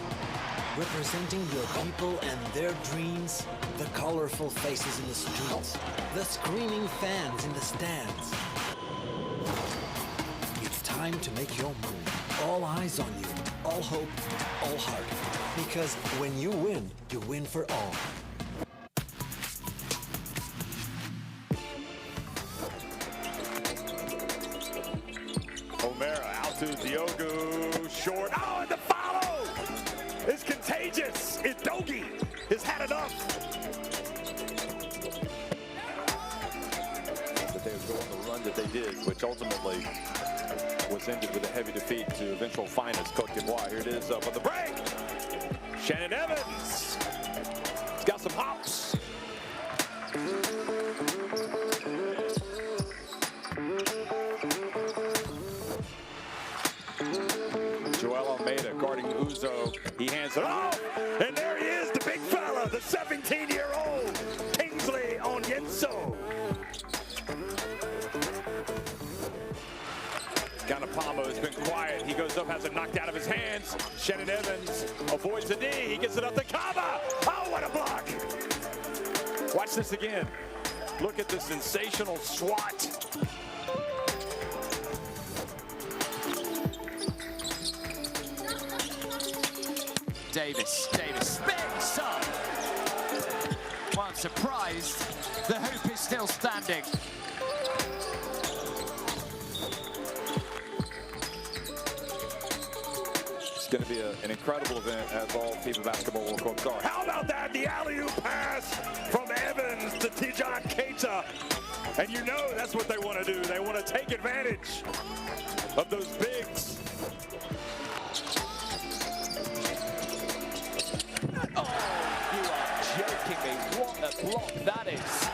representing your people and their dreams, the colorful faces in the streets, the screaming fans in the stands? It's time to make your move. All eyes on you, all hope, all heart. Because when you win for all. To Diogo, short. Oh, and the follow is contagious. Dogi has had enough. But they would go on the run that they did, which ultimately was ended with a heavy defeat to eventual finalists Cote d'Ivoire. Here it is up on the break. Shannon Evans. He's got some hops. Guarding Uzo, he hands it off, and there he is, the big fella, the 17-year-old Kingsley Onyenso. Ganapamo has been quiet. He goes up, has it knocked out of his hands. Shannon Evans avoids the knee. He gets it up to Kaba. Oh, what a block! Watch this again. Look at the sensational swat. Davis, big son. Well, surprised, the hoop is still standing. It's going to be an incredible event, as all FIBA Basketball World Cups are. How about that? The alley-oop pass from Evans to Tijan Keita. And you know that's what they want to do. They want to take advantage of those bigs. Oh, you are joking me. What a block that is.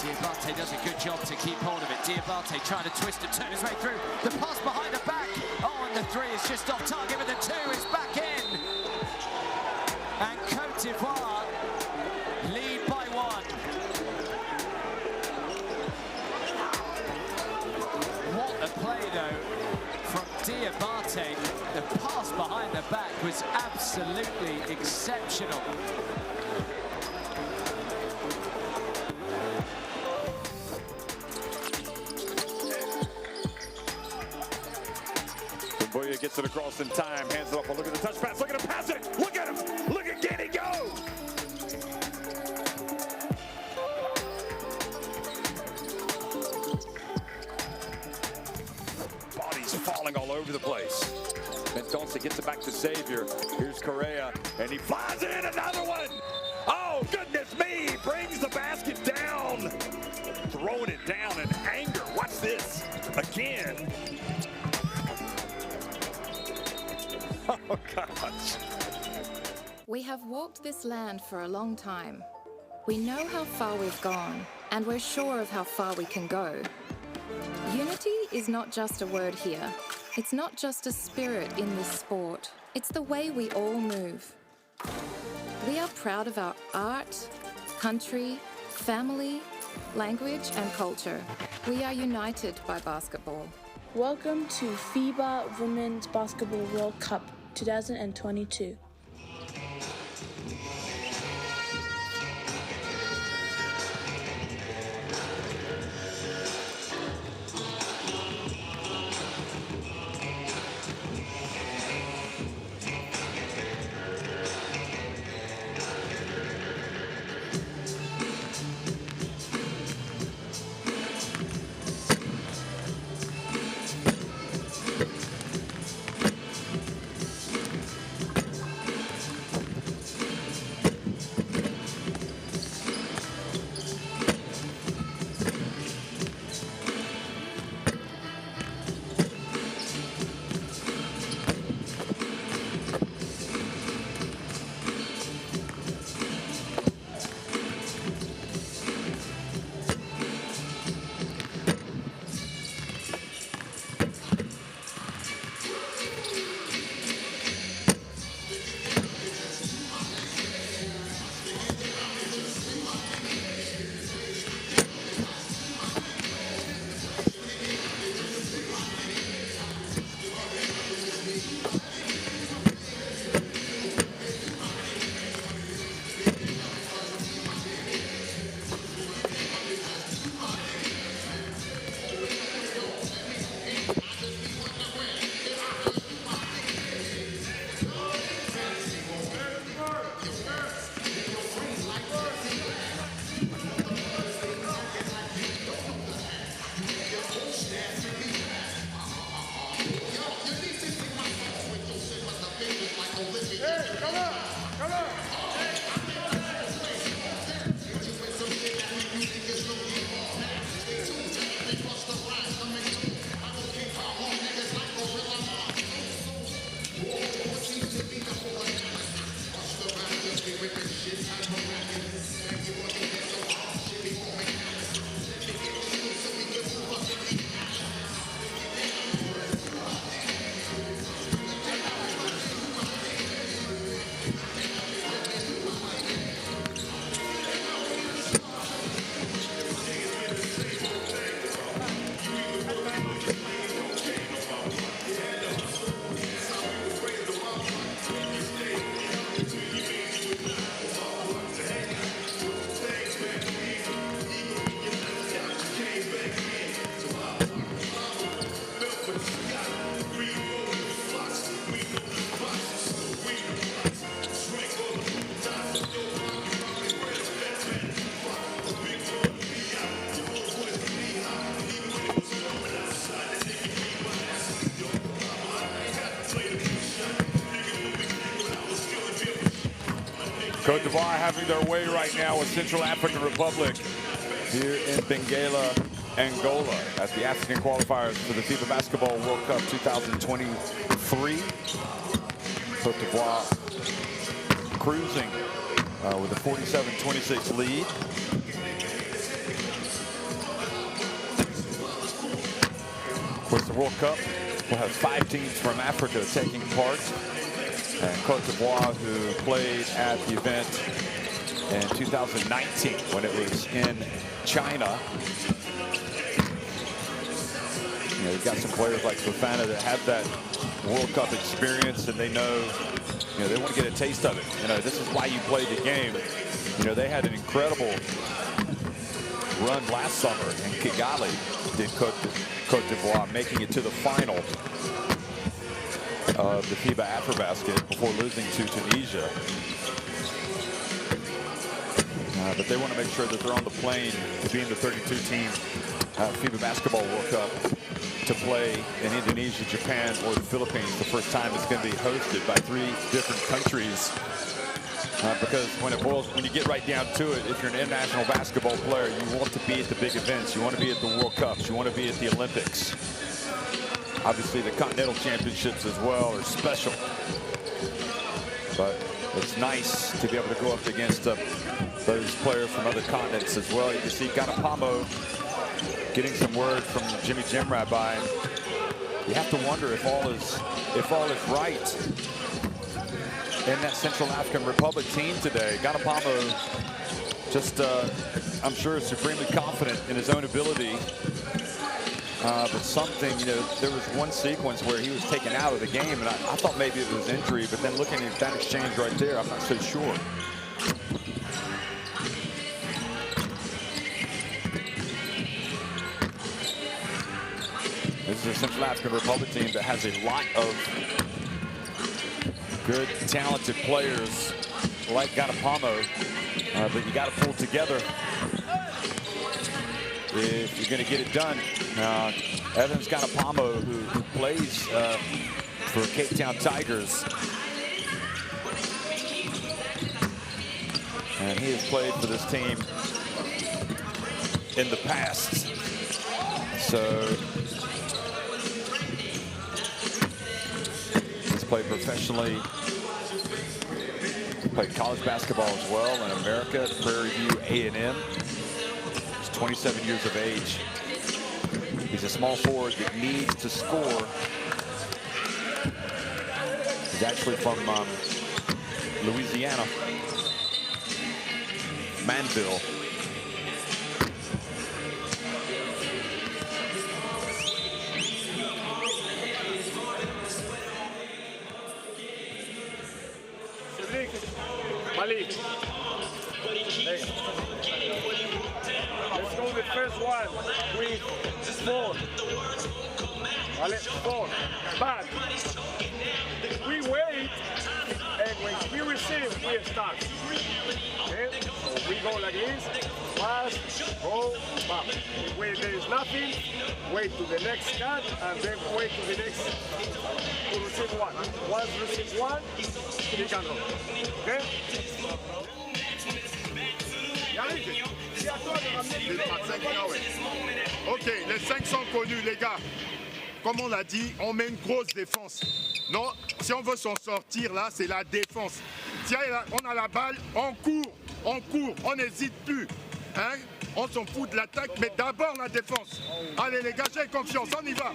Diabate does a good job to keep hold of it. Diabate trying to twist and turn his way through. The pass behind the back. Oh, and the 3 is just off target, but the 2 is back in. And Cote d'Ivoire lead by 1. What a play, though, from Diabate. The pass behind the back was absolutely exceptional. Korea gets it across in time, hands it off. Look at the touch pass. Look at him pass it. Look at him. Look at Kenny go. Bodies falling all over the place. Mendoza gets it back to Xavier. Here's Correa, and he flies in another one. Oh, goodness me. He brings the basket down. Throwing it down in anger. Watch this again. Oh, gosh. We have walked this land for a long time. We know how far we've gone, and we're sure of how far we can go. Unity is not just a word here. It's not just a spirit in this sport. It's the way we all move. We are proud of our art, country, family, language, and culture. We are united by basketball. Welcome to FIBA Women's Basketball World Cup 2022. Cote d'Ivoire having their way right now with Central African Republic here in Benguela, Angola at the African Qualifiers for the FIBA Basketball World Cup 2023. Cote d'Ivoire cruising with a 47-26 lead. Of course, the World Cup will have 5 teams from Africa taking part. And Cote d'Ivoire, who played at the event in 2019 when it was in China. You know, you've got some players like Fofana that have that World Cup experience, and they know, you know, they want to get a taste of it. You know, this is why you play the game. You know, they had an incredible run last summer in Kigali, did Cote d'Ivoire, making it to the final. of the FIBA AfroBasket before losing to Tunisia. But they want to make sure that they're on the plane to be in the 32-team FIBA Basketball World Cup to play in Indonesia, Japan, or the Philippines. The first time it's going to be hosted by 3 different countries. Because when you get right down to it, if you're an international basketball player, you want to be at the big events. You want to be at the World Cups. You want to be at the Olympics. Obviously, the Continental Championships as well are special. But it's nice to be able to go up against those players from other continents as well. You can see Ganapamo getting some word from Jimmy Jim Rabbi. You have to wonder if all is right in that Central African Republic team today. Ganapamo just, I'm sure, is supremely confident in his own ability. But something, there was one sequence where he was taken out of the game, and I thought maybe it was injury, but then looking at that exchange right there, I'm not so sure. This is a Central African Republic team that has a lot of good, talented players like Ganapamo, but you got to pull together if you're going to get it done. Evans Ganapamo, who plays for Cape Town Tigers, and he has played for this team in the past. So he's played professionally, played college basketball as well in America at Prairie View A&M. 27 years of age. He's a small forward that needs to score. He's actually from Louisiana, Manville. Malik. Let's go the first one with 4. Vale, 4. But we wait, and when we receive, we start. Okay? So we go like this, pass, go, back. When there is nothing, wait to the next cut, and then wait to the next to receive 1. Once receive 1, you can roll. Okay? Ok, les 5 sont connus, les gars. Comme on l'a dit, on met une grosse défense. Non, si on veut s'en sortir, là, c'est la défense. Tiens, on a la balle, on court, on n'hésite plus. Hein? On s'en fout de l'attaque, mais d'abord la défense. Allez, les gars, j'ai confiance, on y va.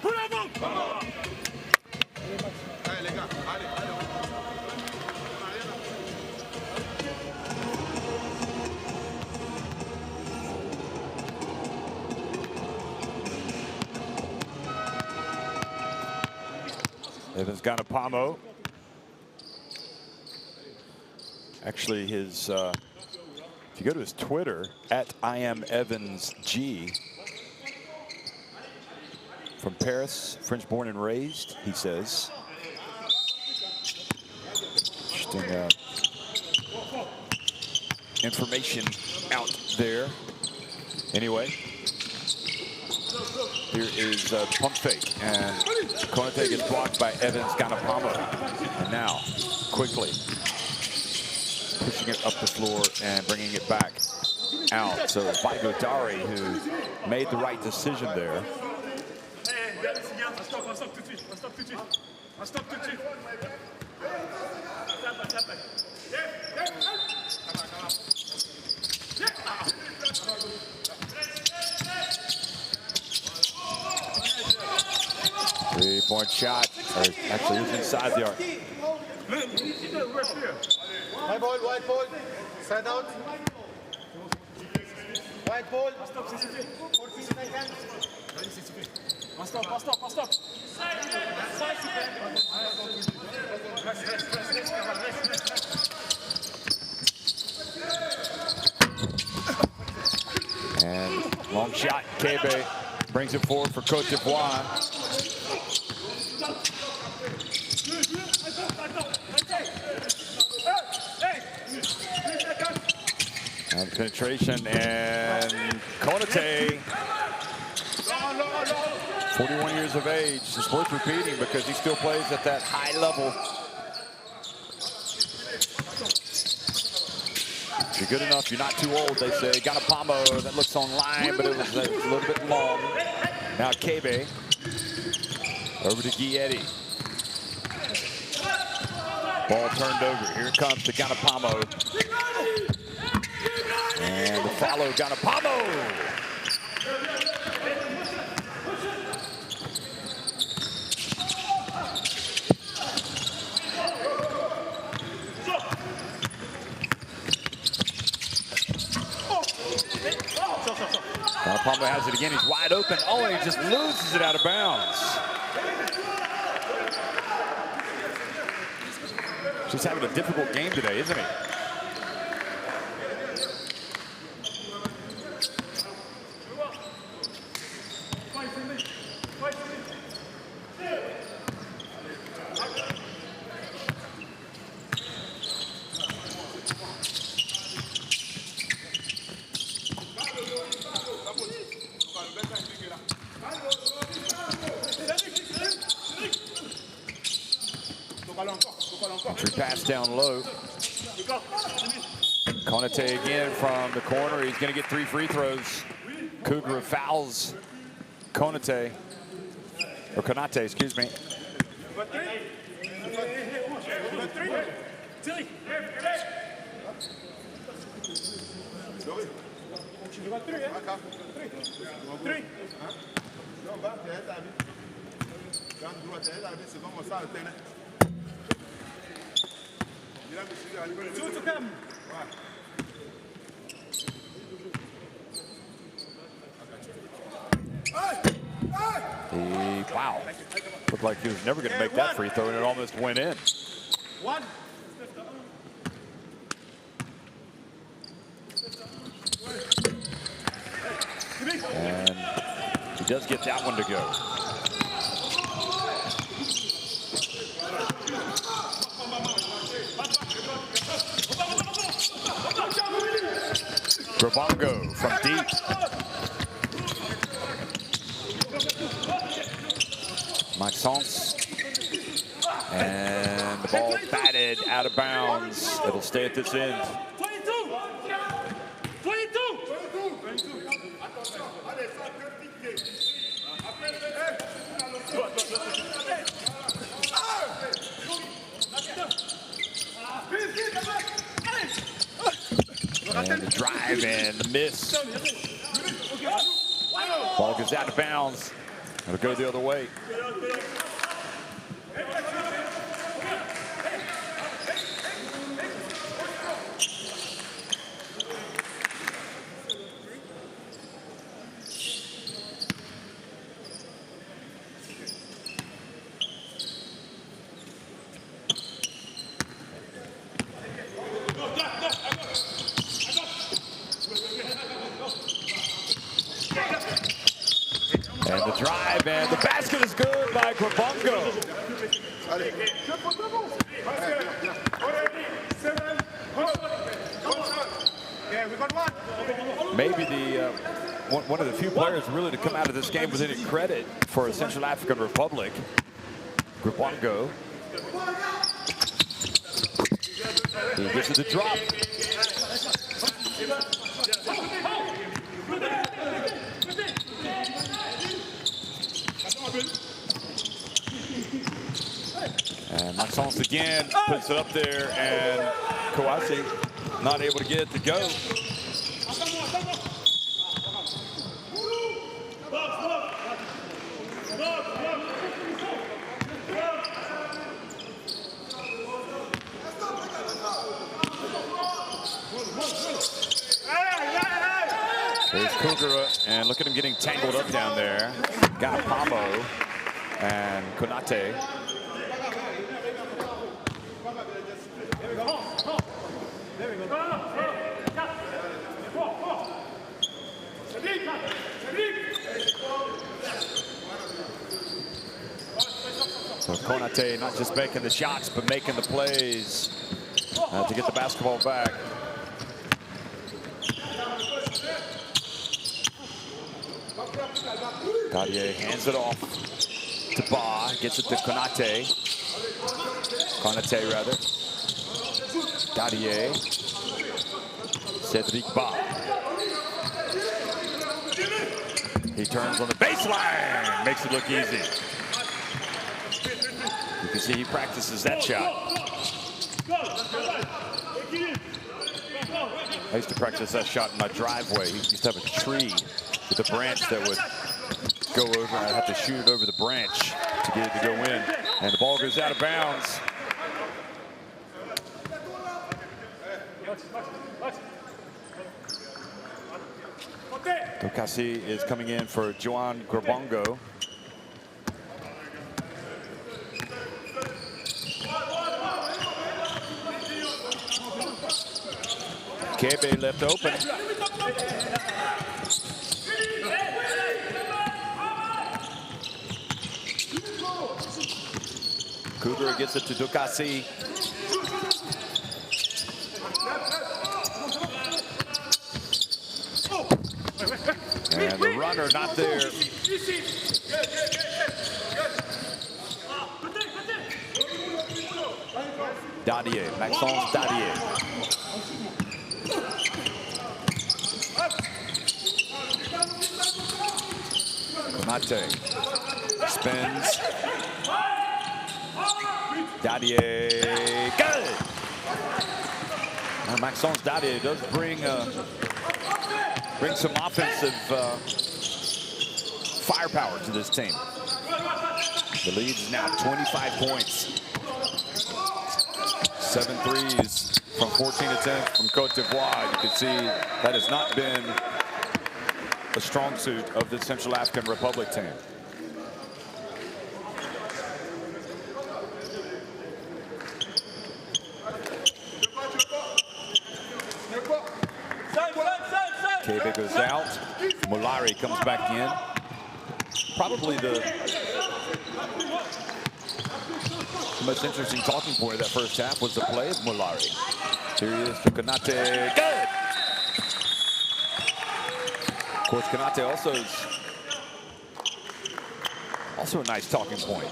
Pour l'avant. Allez, les gars, allez. Evans Ganapamo. Actually, his if you go to his Twitter @IamEvansG, from Paris, French born and raised, he says. Interesting information out there. Anyway, here is pump fake, and Cote gets blocked by Evans Ganapamo. And now, quickly, pushing it up the floor and bringing it back out. So FIBA Dari, who made the right decision there. Three-point shot. Actually, it was inside the arc. White ball, side out. White ball. Stop. And long shot, Kebe brings it forward for Cote d'Ivoire. penetration, and Cote, 41 years of age. It's worth repeating because he still plays at that high level. If you're good enough, you're not too old, they say. Got a Pomo that looks online, but it was a little bit long. Now Kebe over to Guietti. Ball turned over. Here it comes to Ganapamo. And the follow, Ganapamo. Ganapamo has it again. He's wide open. Oh, and he just loses it out of bounds. He's having a difficult game today, isn't he? Entry pass down low. Cote again from the corner. He's going to get 3 free throws. Cougar fouls Cote, or Konate, excuse me. Wow. Looked like he was never going to make that free throw, and it almost went in. And he does get that one to go. Grabongo from deep. Maxence. And the ball batted out of bounds. It'll stay at this end. And the drive and the miss. Ball goes out of bounds. It'll go the other way. And the drive, and the basket is good by Grabongo. Maybe the one of the few players really to come out of this game with any credit for a Central African Republic. Grabongo. He gets to the drop. And Maxence again puts it up there, and Kouassi not able to get it to go. There's Cougar, and look at him getting tangled up down there. Ganapamo and Konate. So Konate not just making the shots, but making the plays to get the basketball back. Dadier hands it off to Ba, gets it to Konate. Konate, rather. Dadier. Cedric Ba. He turns on the baseline, makes it look easy. You can see he practices that shot. I used to practice that shot in my driveway. We used to have a tree with a branch that would go over, and I'd have to shoot it over the branch to get it to go in. And the ball goes out of bounds. Tokasi is coming in for Joan Grabongo. Kebe left open. Cougar gets it to Tokasi. And the runner not there. Dadier, Maxence Dadier. Konate spins. Dadier, good! Now Maxence Dadier does bring some offensive firepower to this team. The lead is now 25 points. 7 threes from 14 attempts from Cote d'Ivoire. You can see that has not been a strong suit of the Central African Republic team. Kebe goes out. Mulari comes back in. Probably the most interesting talking point of that first half was the play of Mulari. Here he is to Konate. Good! Of course, Konate also a nice talking point.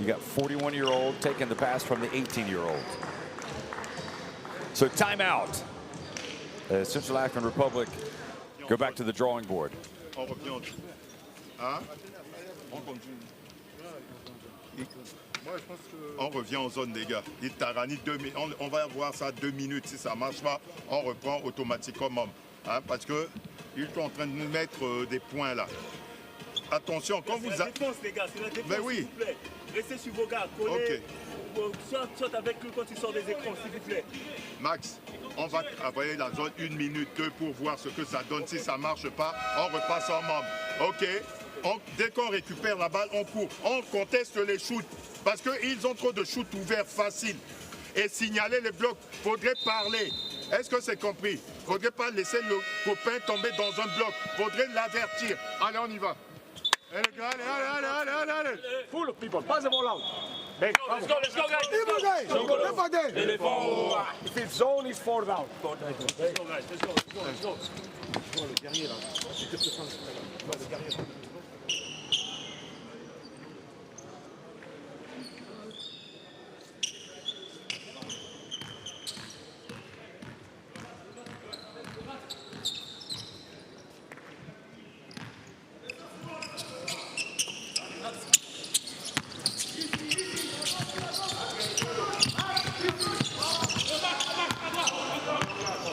You got 41-year-old taking the pass from the 18-year-old. So timeout. Central African Republic go back to the drawing board. On revient en zone, les gars. Il Tarani, on va avoir ça 2 minutes. Si ça marche pas, on reprend automatiquement. Hein, parce que ils sont en train de nous mettre des points là. Attention, quand vous... C'est la défense, les gars. C'est la défense, mais oui. s'il vous plaît. Restez sur vos gars. Collez. Soit avec eux quand ils sortent des écrans, s'il vous plaît. Max, on va travailler la zone 1 minute 2 pour voir ce que ça donne. Si ça marche pas, on repasse en membre. OK. Dès qu'on récupère la balle, on court. On conteste les shoots. Parce qu'ils ont trop de shoots ouverts faciles. Et signaler les blocs, faudrait parler. Est-ce que c'est compris? Faudrait pas laisser le copain tomber dans un bloc. Faudrait l'avertir. Allez, on y va. Allez, les gars, allez. Full of people. Pass the ball out. Let's go, guys. Let's go. If it's zone, it's 4 down. Let's go, guys. Let's go.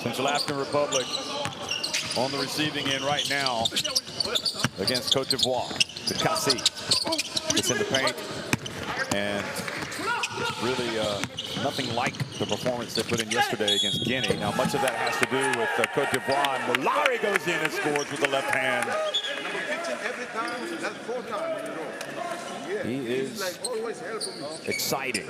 Central African Republic on the receiving end right now against Cote d'Ivoire. Tokasi gets in the paint, and really nothing like the performance they put in yesterday against Guinea. Now, much of that has to do with Cote d'Ivoire. Mulari goes in and scores with the left hand. He is exciting.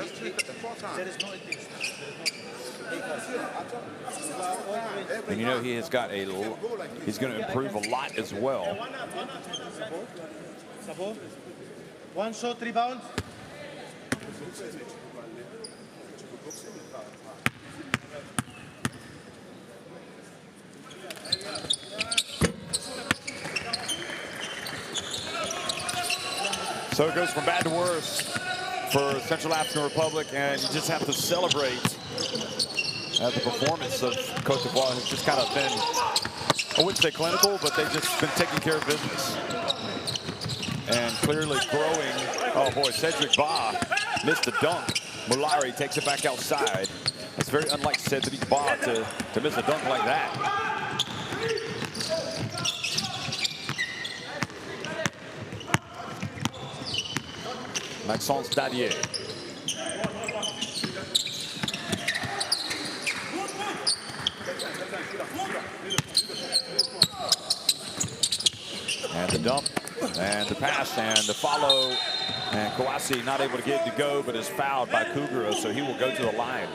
And you know, he has got he's going to improve a lot as well. 1 shot, rebound. So it goes from bad to worse for Central African Republic, and you just have to celebrate the performance of Cote d'Ivoire has just kind of been, I wouldn't say clinical, but they've just been taking care of business. And clearly growing. Oh boy, Cedric Ba missed the dunk. Mulari takes it back outside. It's very unlike Cedric Ba to miss a dunk like that. Maxence Dadier. And the dump, and the pass, and the follow. And Kouassi not able to get it to go, but is fouled by Kugura, so he will go to the line.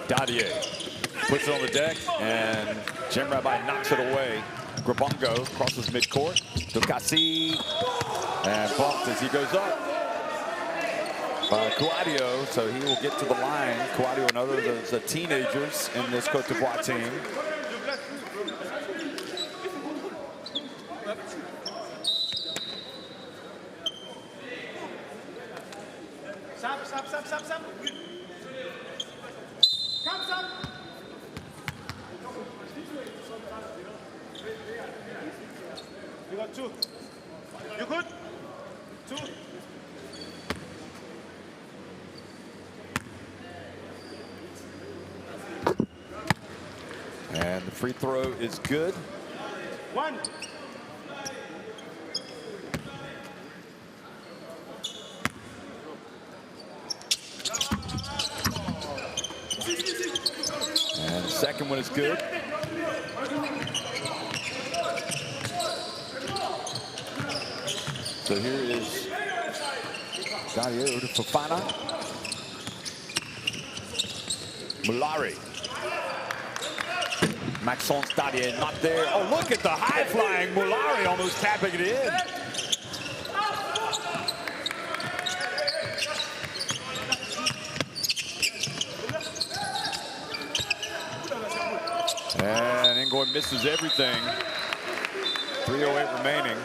Dadier puts it on the deck, and Jim Rabbi knocks it away. Grabongo crosses midcourt. Dukasi, and bumped as he goes up by Kouadio, so he will get to the line. Kouadio and others are the teenagers in this Cote d'Ivoire team. Stop. You got two. You good? Two. And the free throw is good. One. And the second one is good. So here is Dadier to Fofana. Mulari. Maxence Dadier not there. Oh, look at the high flying Mulari almost tapping it in. And Ngoy misses everything. 3:08 remaining.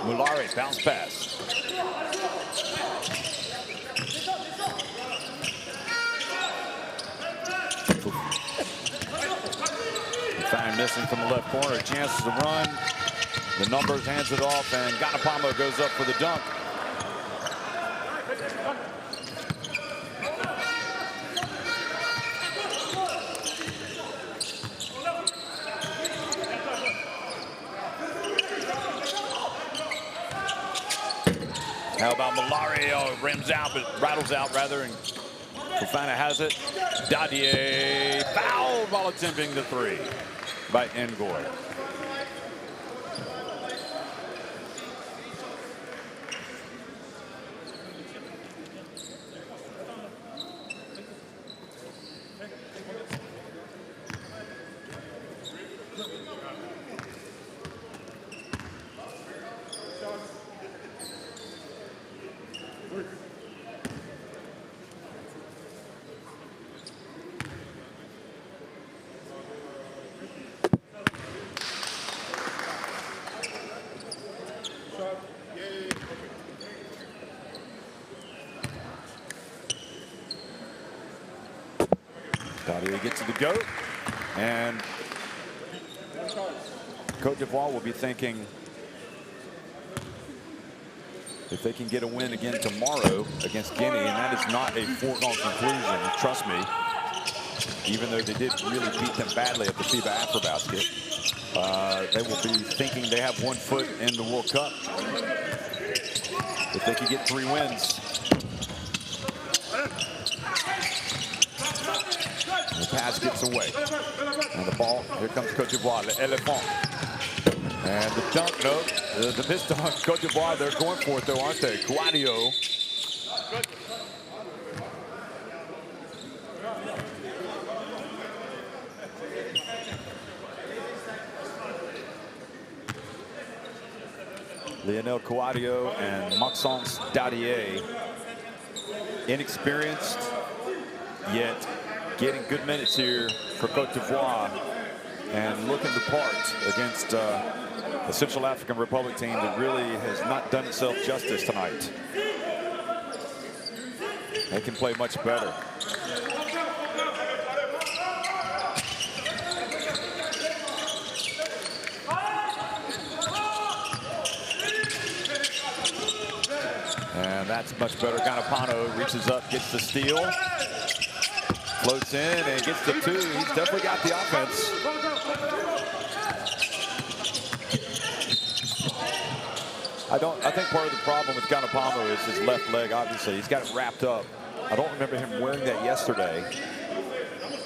Mulari, bounce pass. Fine missing from the left corner, chances to run. The numbers hands it off, and Ganapamo goes up for the dunk. How about Mulari? Oh, it rims out, but rattles out rather, and Fofana has it. Dadier fouled while attempting the three by Ngoy. Dadier gets to the goat, and Cote d'Ivoire will be thinking if they can get a win again tomorrow against Guinea, and that is not a foregone conclusion, trust me, even though they did really beat them badly at the FIBA AfroBasket, they will be thinking they have one foot in the World Cup. If they can get 3 wins. The pass gets away. And the ball, here comes Cote d'Ivoire, the Elephant. And the dunk, no, the missed dunk, Cote d'Ivoire, they're going for it though, aren't they? Guadio. Lionel Quadio and Maxence Dadier, inexperienced, yet getting good minutes here for Cote d'Ivoire and looking the part against the Central African Republic team that really has not done itself justice tonight. They can play much better. And that's much better. Ganapano reaches up, gets the steal, floats in and gets the 2. He's definitely got the offense. I think part of the problem with Ganapano is his left leg, obviously. He's got it wrapped up. I don't remember him wearing that yesterday.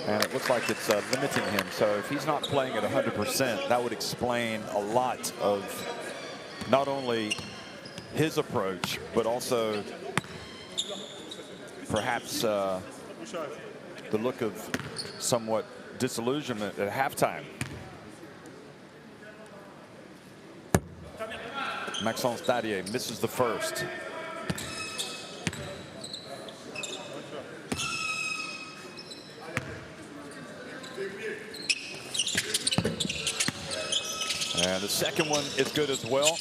And it looks like it's limiting him. So if he's not playing at 100%, that would explain a lot of not only his approach, but also perhaps the look of somewhat disillusionment at halftime. Maxence Dadier misses the first. And the second one is good as well.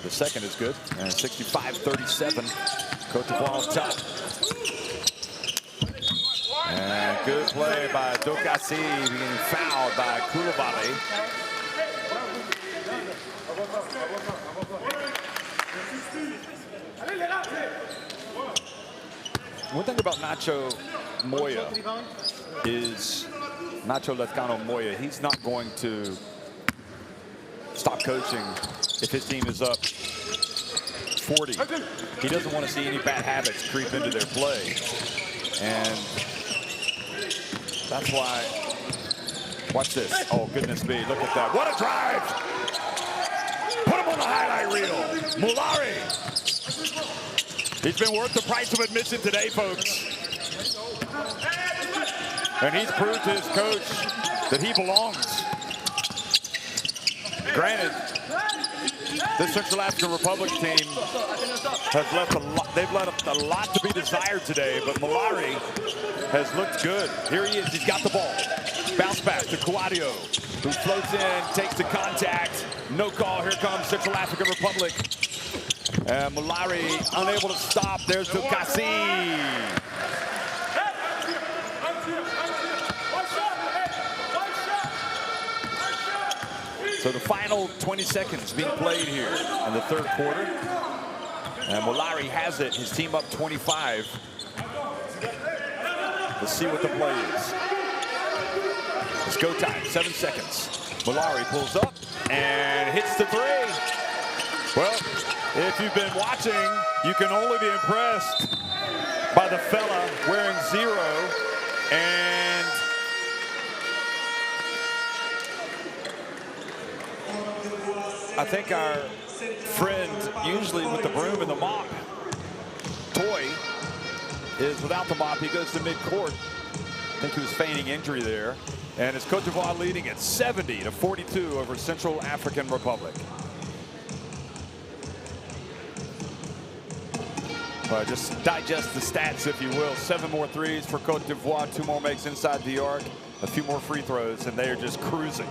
The second is good, and 65-37, Cote d'Ivoire's top. And good play by Dokasi, being fouled by Koulibaly. One thing about Nacho Moya is Nacho Lezcano Moya, he's not going to stop coaching if his team is up 40. He doesn't want to see any bad habits creep into their play. And that's why, watch this. Oh, goodness me, look at that. What a drive! Put him on the highlight reel. Mulari. He's been worth the price of admission today, folks. And he's proved to his coach that he belongs. Granted, this Central African Republic team has left a lot. They've left a lot to be desired today, but Mulari has looked good. Here he is. He's got the ball. Bounce pass to Quadio, who floats in, takes the contact. No call. Here comes Central African Republic. And Mulari unable to stop. There's Dokasi. So the final 20 seconds being played here in the third quarter. And Mulari has it, his team up 25. Let's see what the play is. It's go time, 7 seconds. Mulari pulls up and hits the 3. Well, if you've been watching, you can only be impressed by the fella wearing 0. And I think our friend, usually with the broom and the mop, Toy, is without the mop. He goes to mid-court. I think he was feigning injury there. And it's Cote d'Ivoire leading at 70-42 over Central African Republic. Just digest the stats, if you will. 7 more threes for Cote d'Ivoire, 2 more makes inside the arc, a few more free throws, and they are just cruising.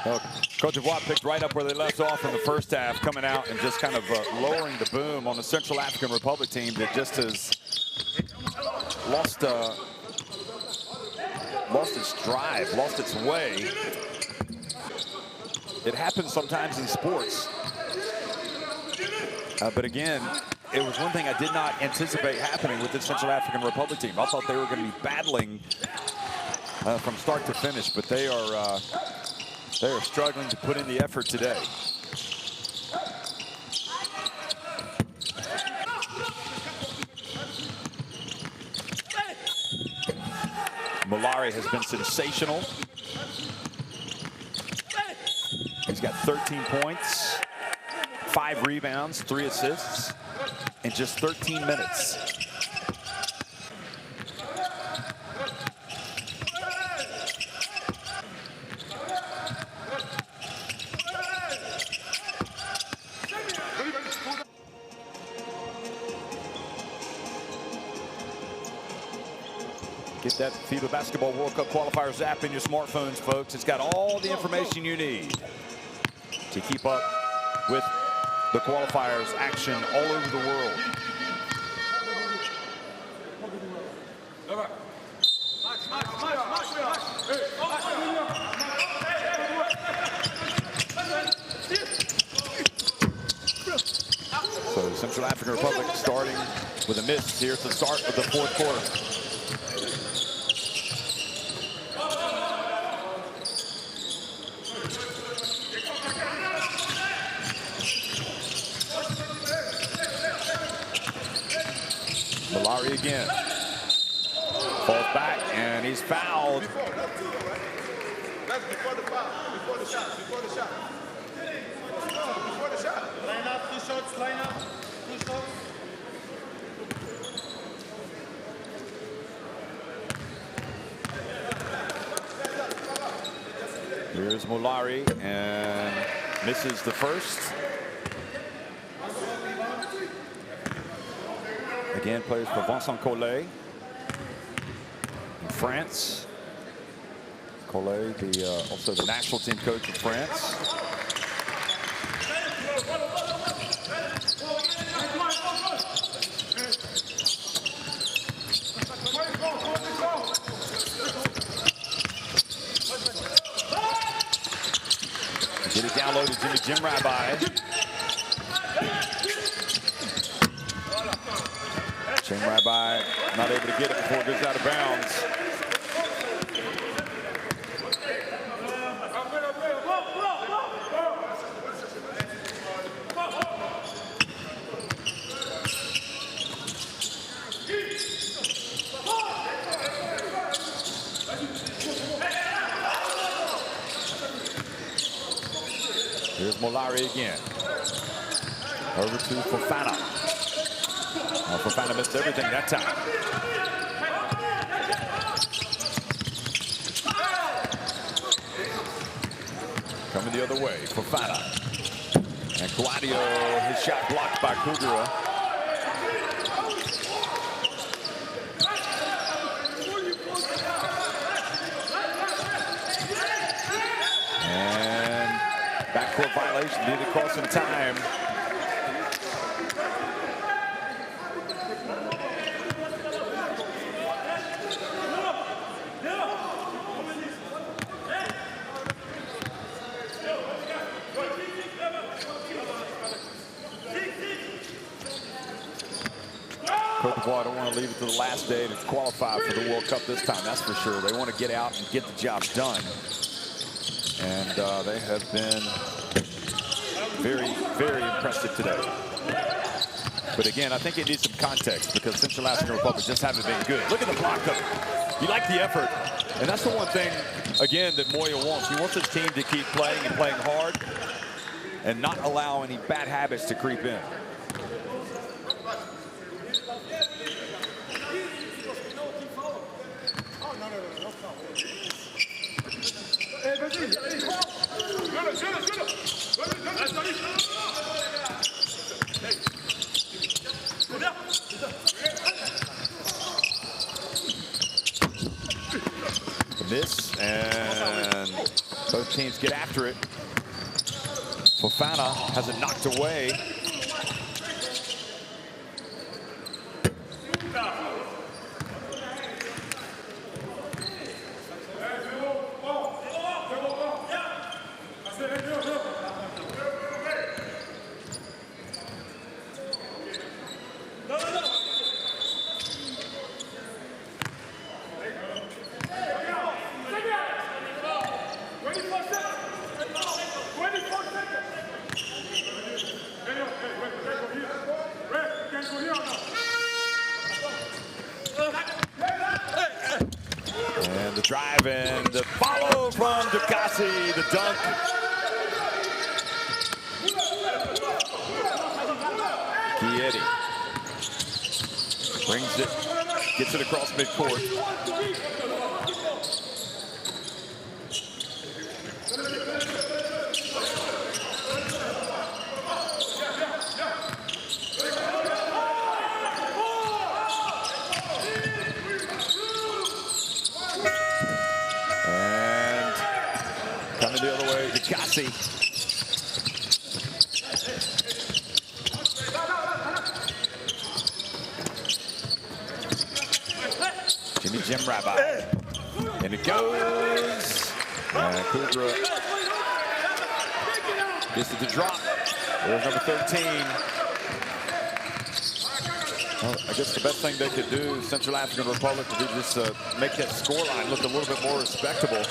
Okay. Cote d'Ivoire picked right up where they left off in the first half, coming out and just kind of lowering the boom on the Central African Republic team that just has lost its drive, lost its way. It happens sometimes in sports. But again, it was one thing I did not anticipate happening with the Central African Republic team. I thought they were going to be battling from start to finish, but they are struggling to put in the effort today. Mulari has been sensational. He's got 13 points, 5 rebounds, 3 assists in just 13 minutes. Get that FIBA Basketball World Cup Qualifiers app in your smartphones, folks. It's got all the information you need to keep up with the qualifiers action all over the world. So Central African Republic starting with a miss here at the start of the fourth quarter. Mulari again. Falls back and he's fouled. That's before the foul, before the shot. Before the shot. Line up, 2 shots, line up, 2 shots. Here's Mulari and misses the first. Again, plays for Vincent Cote in France. Cote, also the national team coach of France. Get it down low to Jim Rabbi. Jim Rabbi not able to get it before it goes out of bounds. Here's Mulari again. Over to Fofana. Fofana missed everything that time. Coming the other way, Fofana. And Gladio, his shot blocked by Kugura. And backcourt violation did it cost some time. Cote d'Ivoire don't want to leave it to the last day to qualify for the World Cup this time, that's for sure. They want to get out and get the job done. And they have been very, very impressive today. But again, I think it needs some context because Central African Republic just haven't been good. Look at the block up. You like the effort. And that's the one thing, again, that Moya wants. He wants his team to keep playing and playing hard and not allow any bad habits to creep in. The miss, and both teams get after it. Fofana has it knocked away. And the drive and the follow from Ducassi, the dunk. Chiedi brings it, gets it across midcourt. Coming the other way, Ducassi. Jimmy Jim Rabbi. And it goes. And Kudra gets it to drop. There's number 13. Well, I guess the best thing they could do, Central African Republic, would be just make that scoreline look a little bit more respectable.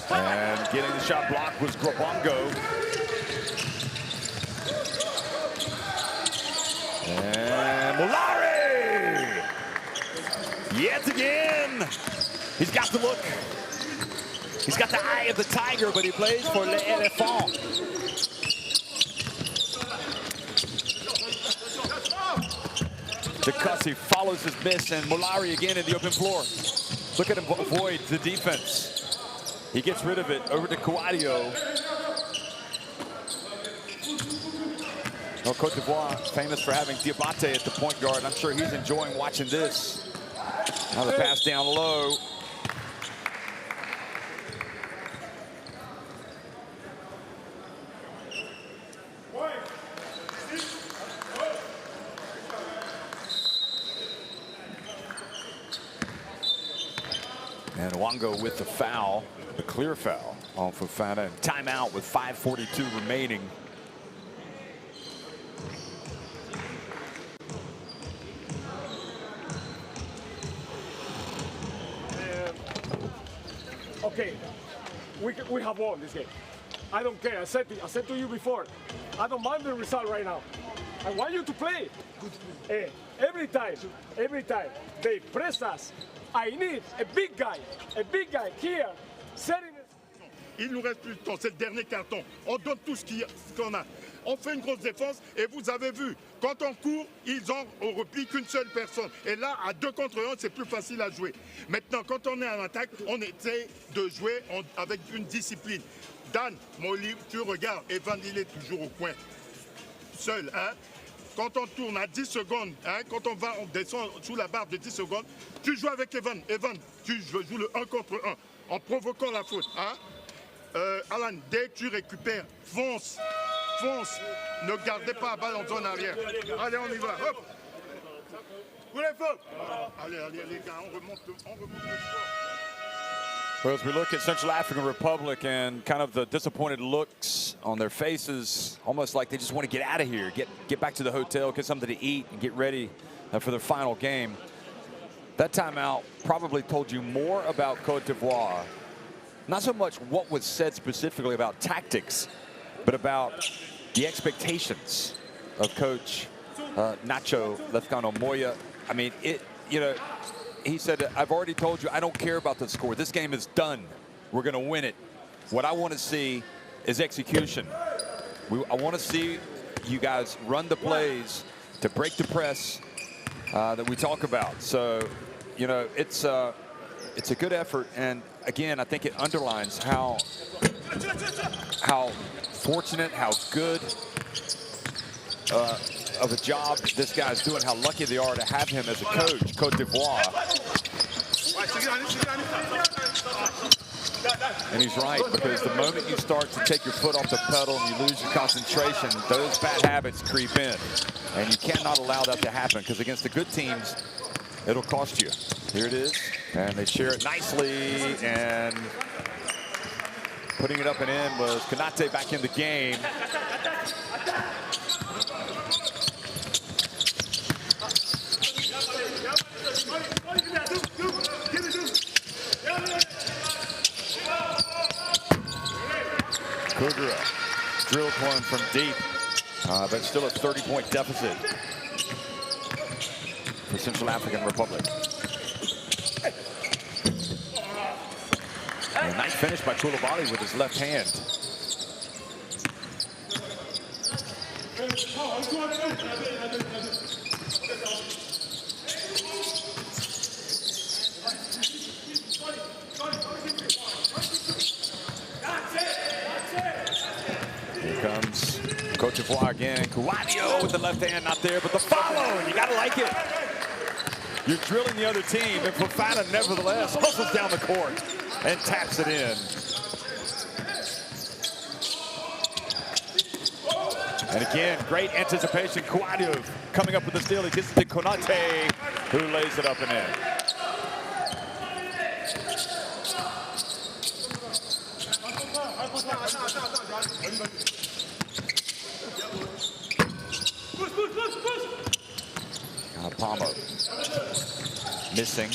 And getting the shot blocked was Grabongo. And Mulari! Yet again! He's got the look. He's got the eye of the tiger, but he plays for Les Elephants. Ducassi follows his miss, and Mulari again in the open floor. Look at him avoid the defense. He gets rid of it over to Kouadio. Well, Cote d'Ivoire, famous for having Diabate at the point guard. I'm sure he's enjoying watching this. Now the pass down low. And Wango with the foul, the clear foul on Fofana. And timeout with 5:42 remaining. Okay, we have won this game. I don't care. I said to you before, I don't mind the result right now. I want you to play. Every time they press us, I need a big guy here, setting it. Il nous reste plus de temps, c'est le dernier carton. On donne tout ce qu'on a. On fait une grosse défense et vous avez vu, quand on court, ils ont au repli qu'une seule personne. Et là, à 2 contre 1, c'est plus facile à jouer. Maintenant, quand on est en attaque, on essaie de jouer avec une discipline. Dan, Molly, tu regardes, Evan, il est toujours au coin. Seul, hein. Quand on tourne à 10 secondes, hein, quand on descend sous la barre de 10 secondes, tu joues avec Evan. Evan, tu joues le 1 contre 1 en provoquant la faute. Hein. Alan, dès que tu récupères, fonce. Ne gardez pas la balle en zone arrière. Allez, on y va. Hop. Allez, les gars, on remonte le score. Well, as we look at Central African Republic and kind of the disappointed looks on their faces, almost like they just want to get out of here, get back to the hotel, get something to eat, and get ready for their final game. That timeout probably told you more about Cote d'Ivoire. Not so much what was said specifically about tactics, but about the expectations of Coach Nacho Lefkano Moya. I mean, he said, I've already told you, I don't care about the score. This game is done. We're going to win it. What I want to see is execution. I want to see you guys run the plays to break the press that we talk about. So, you know, it's a good effort, and again, I think it underlines how fortunate, how good of a job this guy's doing, how lucky they are to have him as a coach, Cote d'Ivoire. And he's right, because the moment you start to take your foot off the pedal and you lose your concentration, those bad habits creep in. And you cannot allow that to happen, because against the good teams, it'll cost you. Here it is, and they share it nicely, and putting it up and in was Cote back in the game. Kugura drilled one from deep, but still a 30-point deficit for Central African Republic. A nice finish by Koulibaly with his left hand. Here comes Cote d'Ivoire again. Kouadio with the left hand, not there, but the follow, and you gotta like it. You're drilling the other team, and Fofana nevertheless hustles down the court and taps it in. And again, great anticipation. Kouadio coming up with the steal. He gets it to Konate, who lays it up and in. Palmer missing.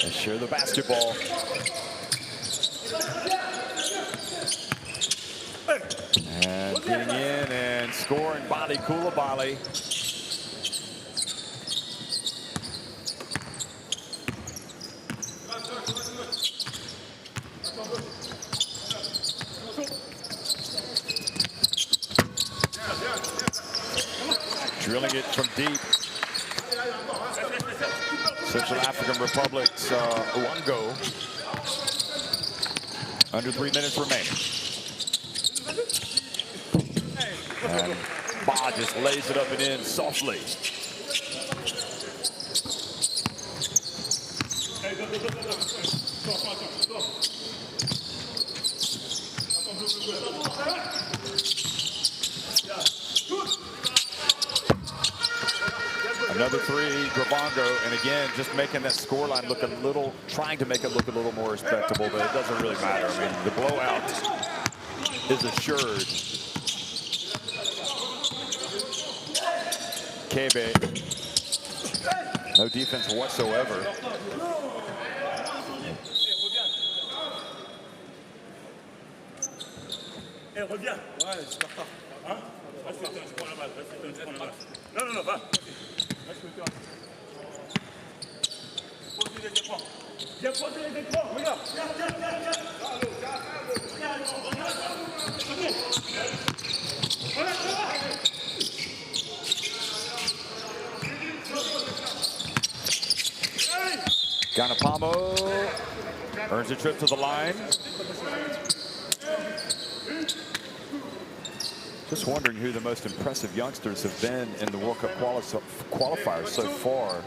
They share the basketball. And getting in and scoring body Koulibaly. Drilling it from deep. Central African Republic's Uwango. Under 3 minutes remaining. And Ba just lays it up and in softly. Another three, Gravongo, and again, just making that scoreline look a little, trying to make it look a little more respectable, but it doesn't really matter. I mean, the blowout is assured. Kebe, no defense whatsoever. Eh, reviens. Ouais, je pars. Hein? Reste le terrain, je prends la balle. Reste le terrain, je prends la balle. Non, non, non, va. Reste le terrain. Pose les écrans. Viens poser les écrans, regarde. Viens, viens, viens, viens. Ganapamo earns a trip to the line. Just wondering who the most impressive youngsters have been in the World Cup qualifiers so far.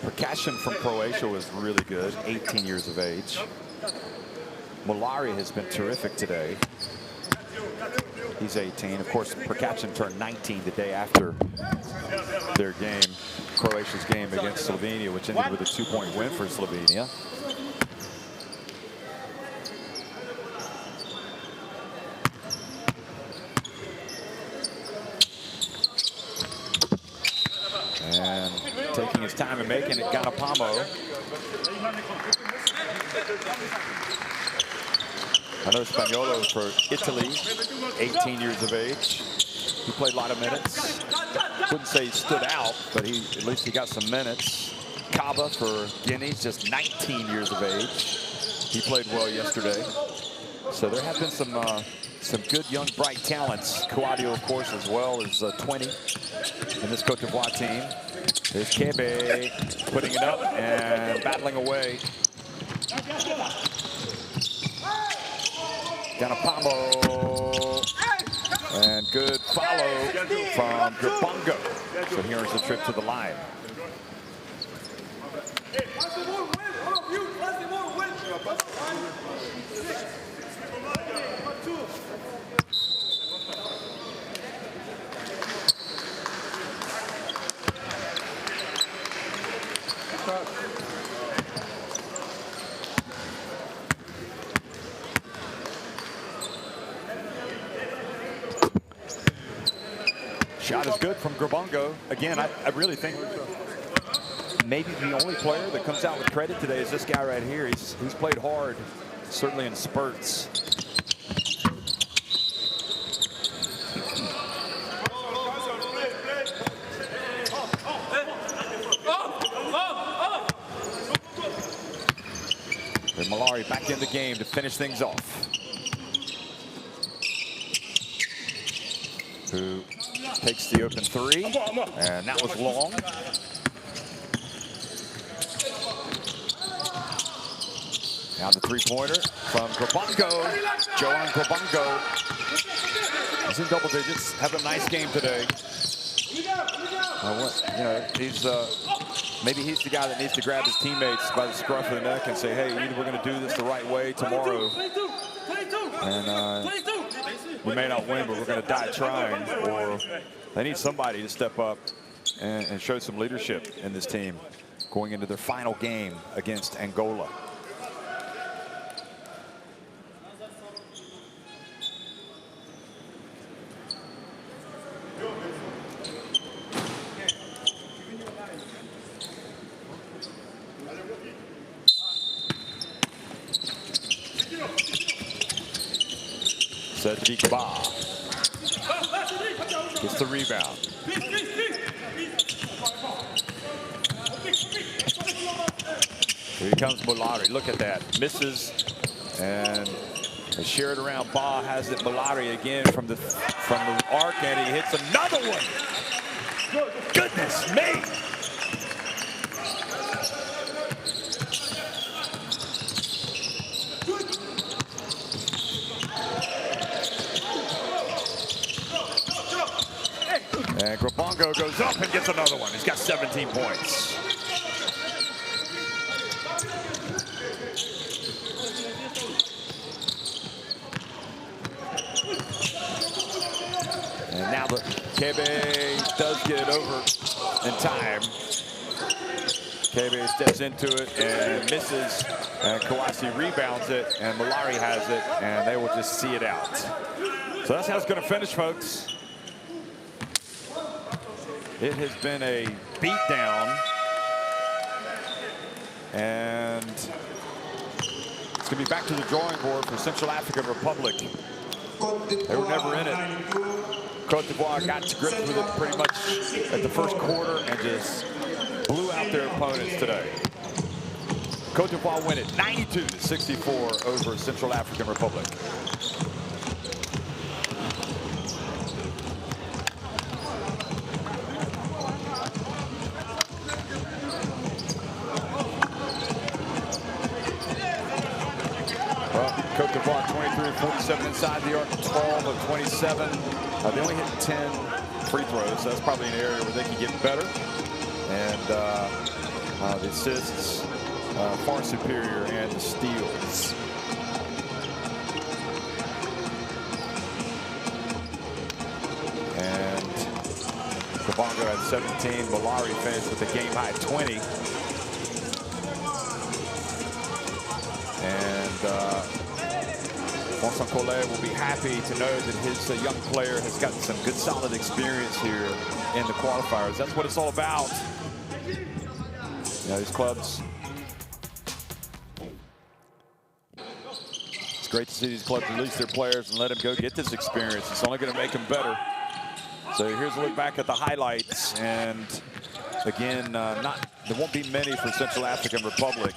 Percussion from Croatia was really good, 18 years of age. Mulari has been terrific today. He's 18. Of course, Percussion turned 19 the day after their game. Croatia's game against Slovenia, which ended with a 2-point win for Slovenia. And taking his time and making it, Ganapamo. Another Spagnolo for Italy, 18 years of age. He played a lot of minutes. Wouldn't say he stood out, but at least he got some minutes. Kaba for Guinea, just 19 years of age. He played well yesterday. So there have been some good young bright talents. Cote, of course, as well, is 20 in this Cote d'Ivoire team. There's Kebe putting it up and battling away. Ganapamo, and good follow from Grabongo. So here's the trip to the line. Shot is good from Grabongo. Again, I really think maybe the only player that comes out with credit today is this guy right here. He's played hard, certainly in spurts. And Malari back in the game to finish things off. Who takes the open three, and that was long. Now the three-pointer from Grabongo. Joan Grabongo is in double digits, having a nice game today. Maybe he's the guy that needs to grab his teammates by the scruff of the neck and say, hey, either we're going to do this the right way tomorrow, and we may not win, but we're going to die trying, or they need somebody to step up and show some leadership in this team going into their final game against Angola. Cedric Ba gets the rebound. Here comes Malari. Look at that. Misses and they share it around. Ba has it. Malari again from the arc, and he hits another one. Goodness me. And Grabongo goes up and gets another one. He's got 17 points. And now the Kebe does get it over in time. Kebe steps into it and misses, and Kawasi rebounds it, and Malari has it, and they will just see it out. So that's how it's going to finish, folks. It has been a beatdown, and it's going to be back to the drawing board for Central African Republic. They were never in it. Cote d'Ivoire got to grips with it pretty much at the first quarter and just blew out their opponents today. Cote d'Ivoire win it 92-64 over Central African Republic. Cote d'Ivoire 23 of 47 inside the arc, 12 of 27. They only hit 10 free throws, so that's probably an area where they can get better. And the assists far superior, and the steals. And Gabongo had 17. Malari finished with a game-high 20. And Vincent Cote will be happy to know that his young player has gotten some good, solid experience here in the qualifiers. That's what it's all about. You know, these clubs. It's great to see these clubs release their players and let them go get this experience. It's only going to make them better. So here's a look back at the highlights. And again, there won't be many for Central African Republic.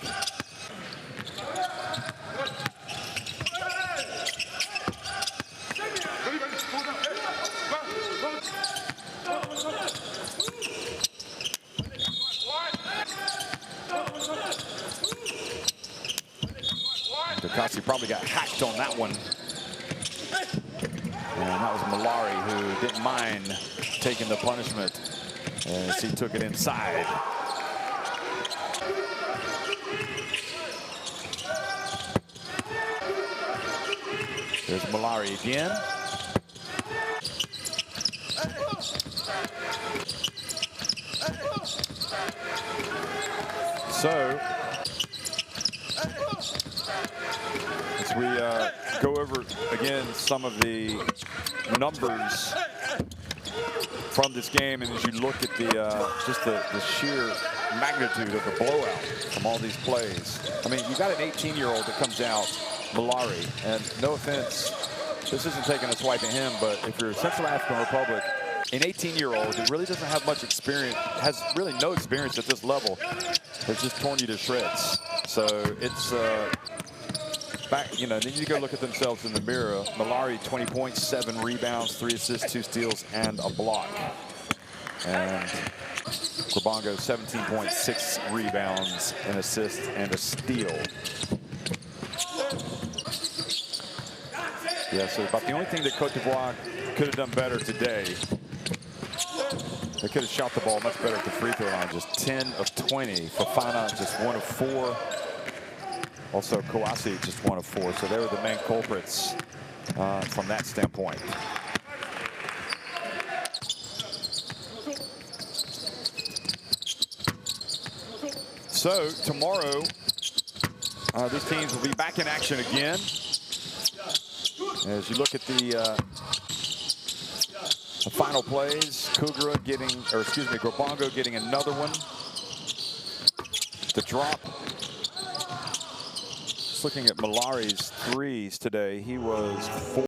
Kasi probably got hacked on that one. And that was Malari, who didn't mind taking the punishment as he took it inside. There's Malari again. So, as we go over again some of the numbers from this game, and as you look at the just the sheer magnitude of the blowout from all these plays. I mean, you got an 18-year-old that comes out, Malari, and no offense, this isn't taking a swipe at him, but if you're Central African Republic, an 18-year-old who really doesn't have much experience, has really no experience at this level, has just torn you to shreds. So it's back, you know, they need to go look at themselves in the mirror. Malari, 20 points, 7 rebounds, 3 assists, 2 steals, and a block. And Gabongo, 17.6 rebounds, an assist, and a steal. Yeah, so about the only thing that Cote d'Ivoire could have done better today, they could have shot the ball much better at the free throw line. Just 10 of 20. Fofana just 1 of 4. Also, Kouassi just 1 of 4. So they were the main culprits from that standpoint. So tomorrow, these teams will be back in action again. As you look at the final plays, Kugra getting, or excuse me, Gabongo getting another one. The drop. Just looking at Malari's threes today, he was 4.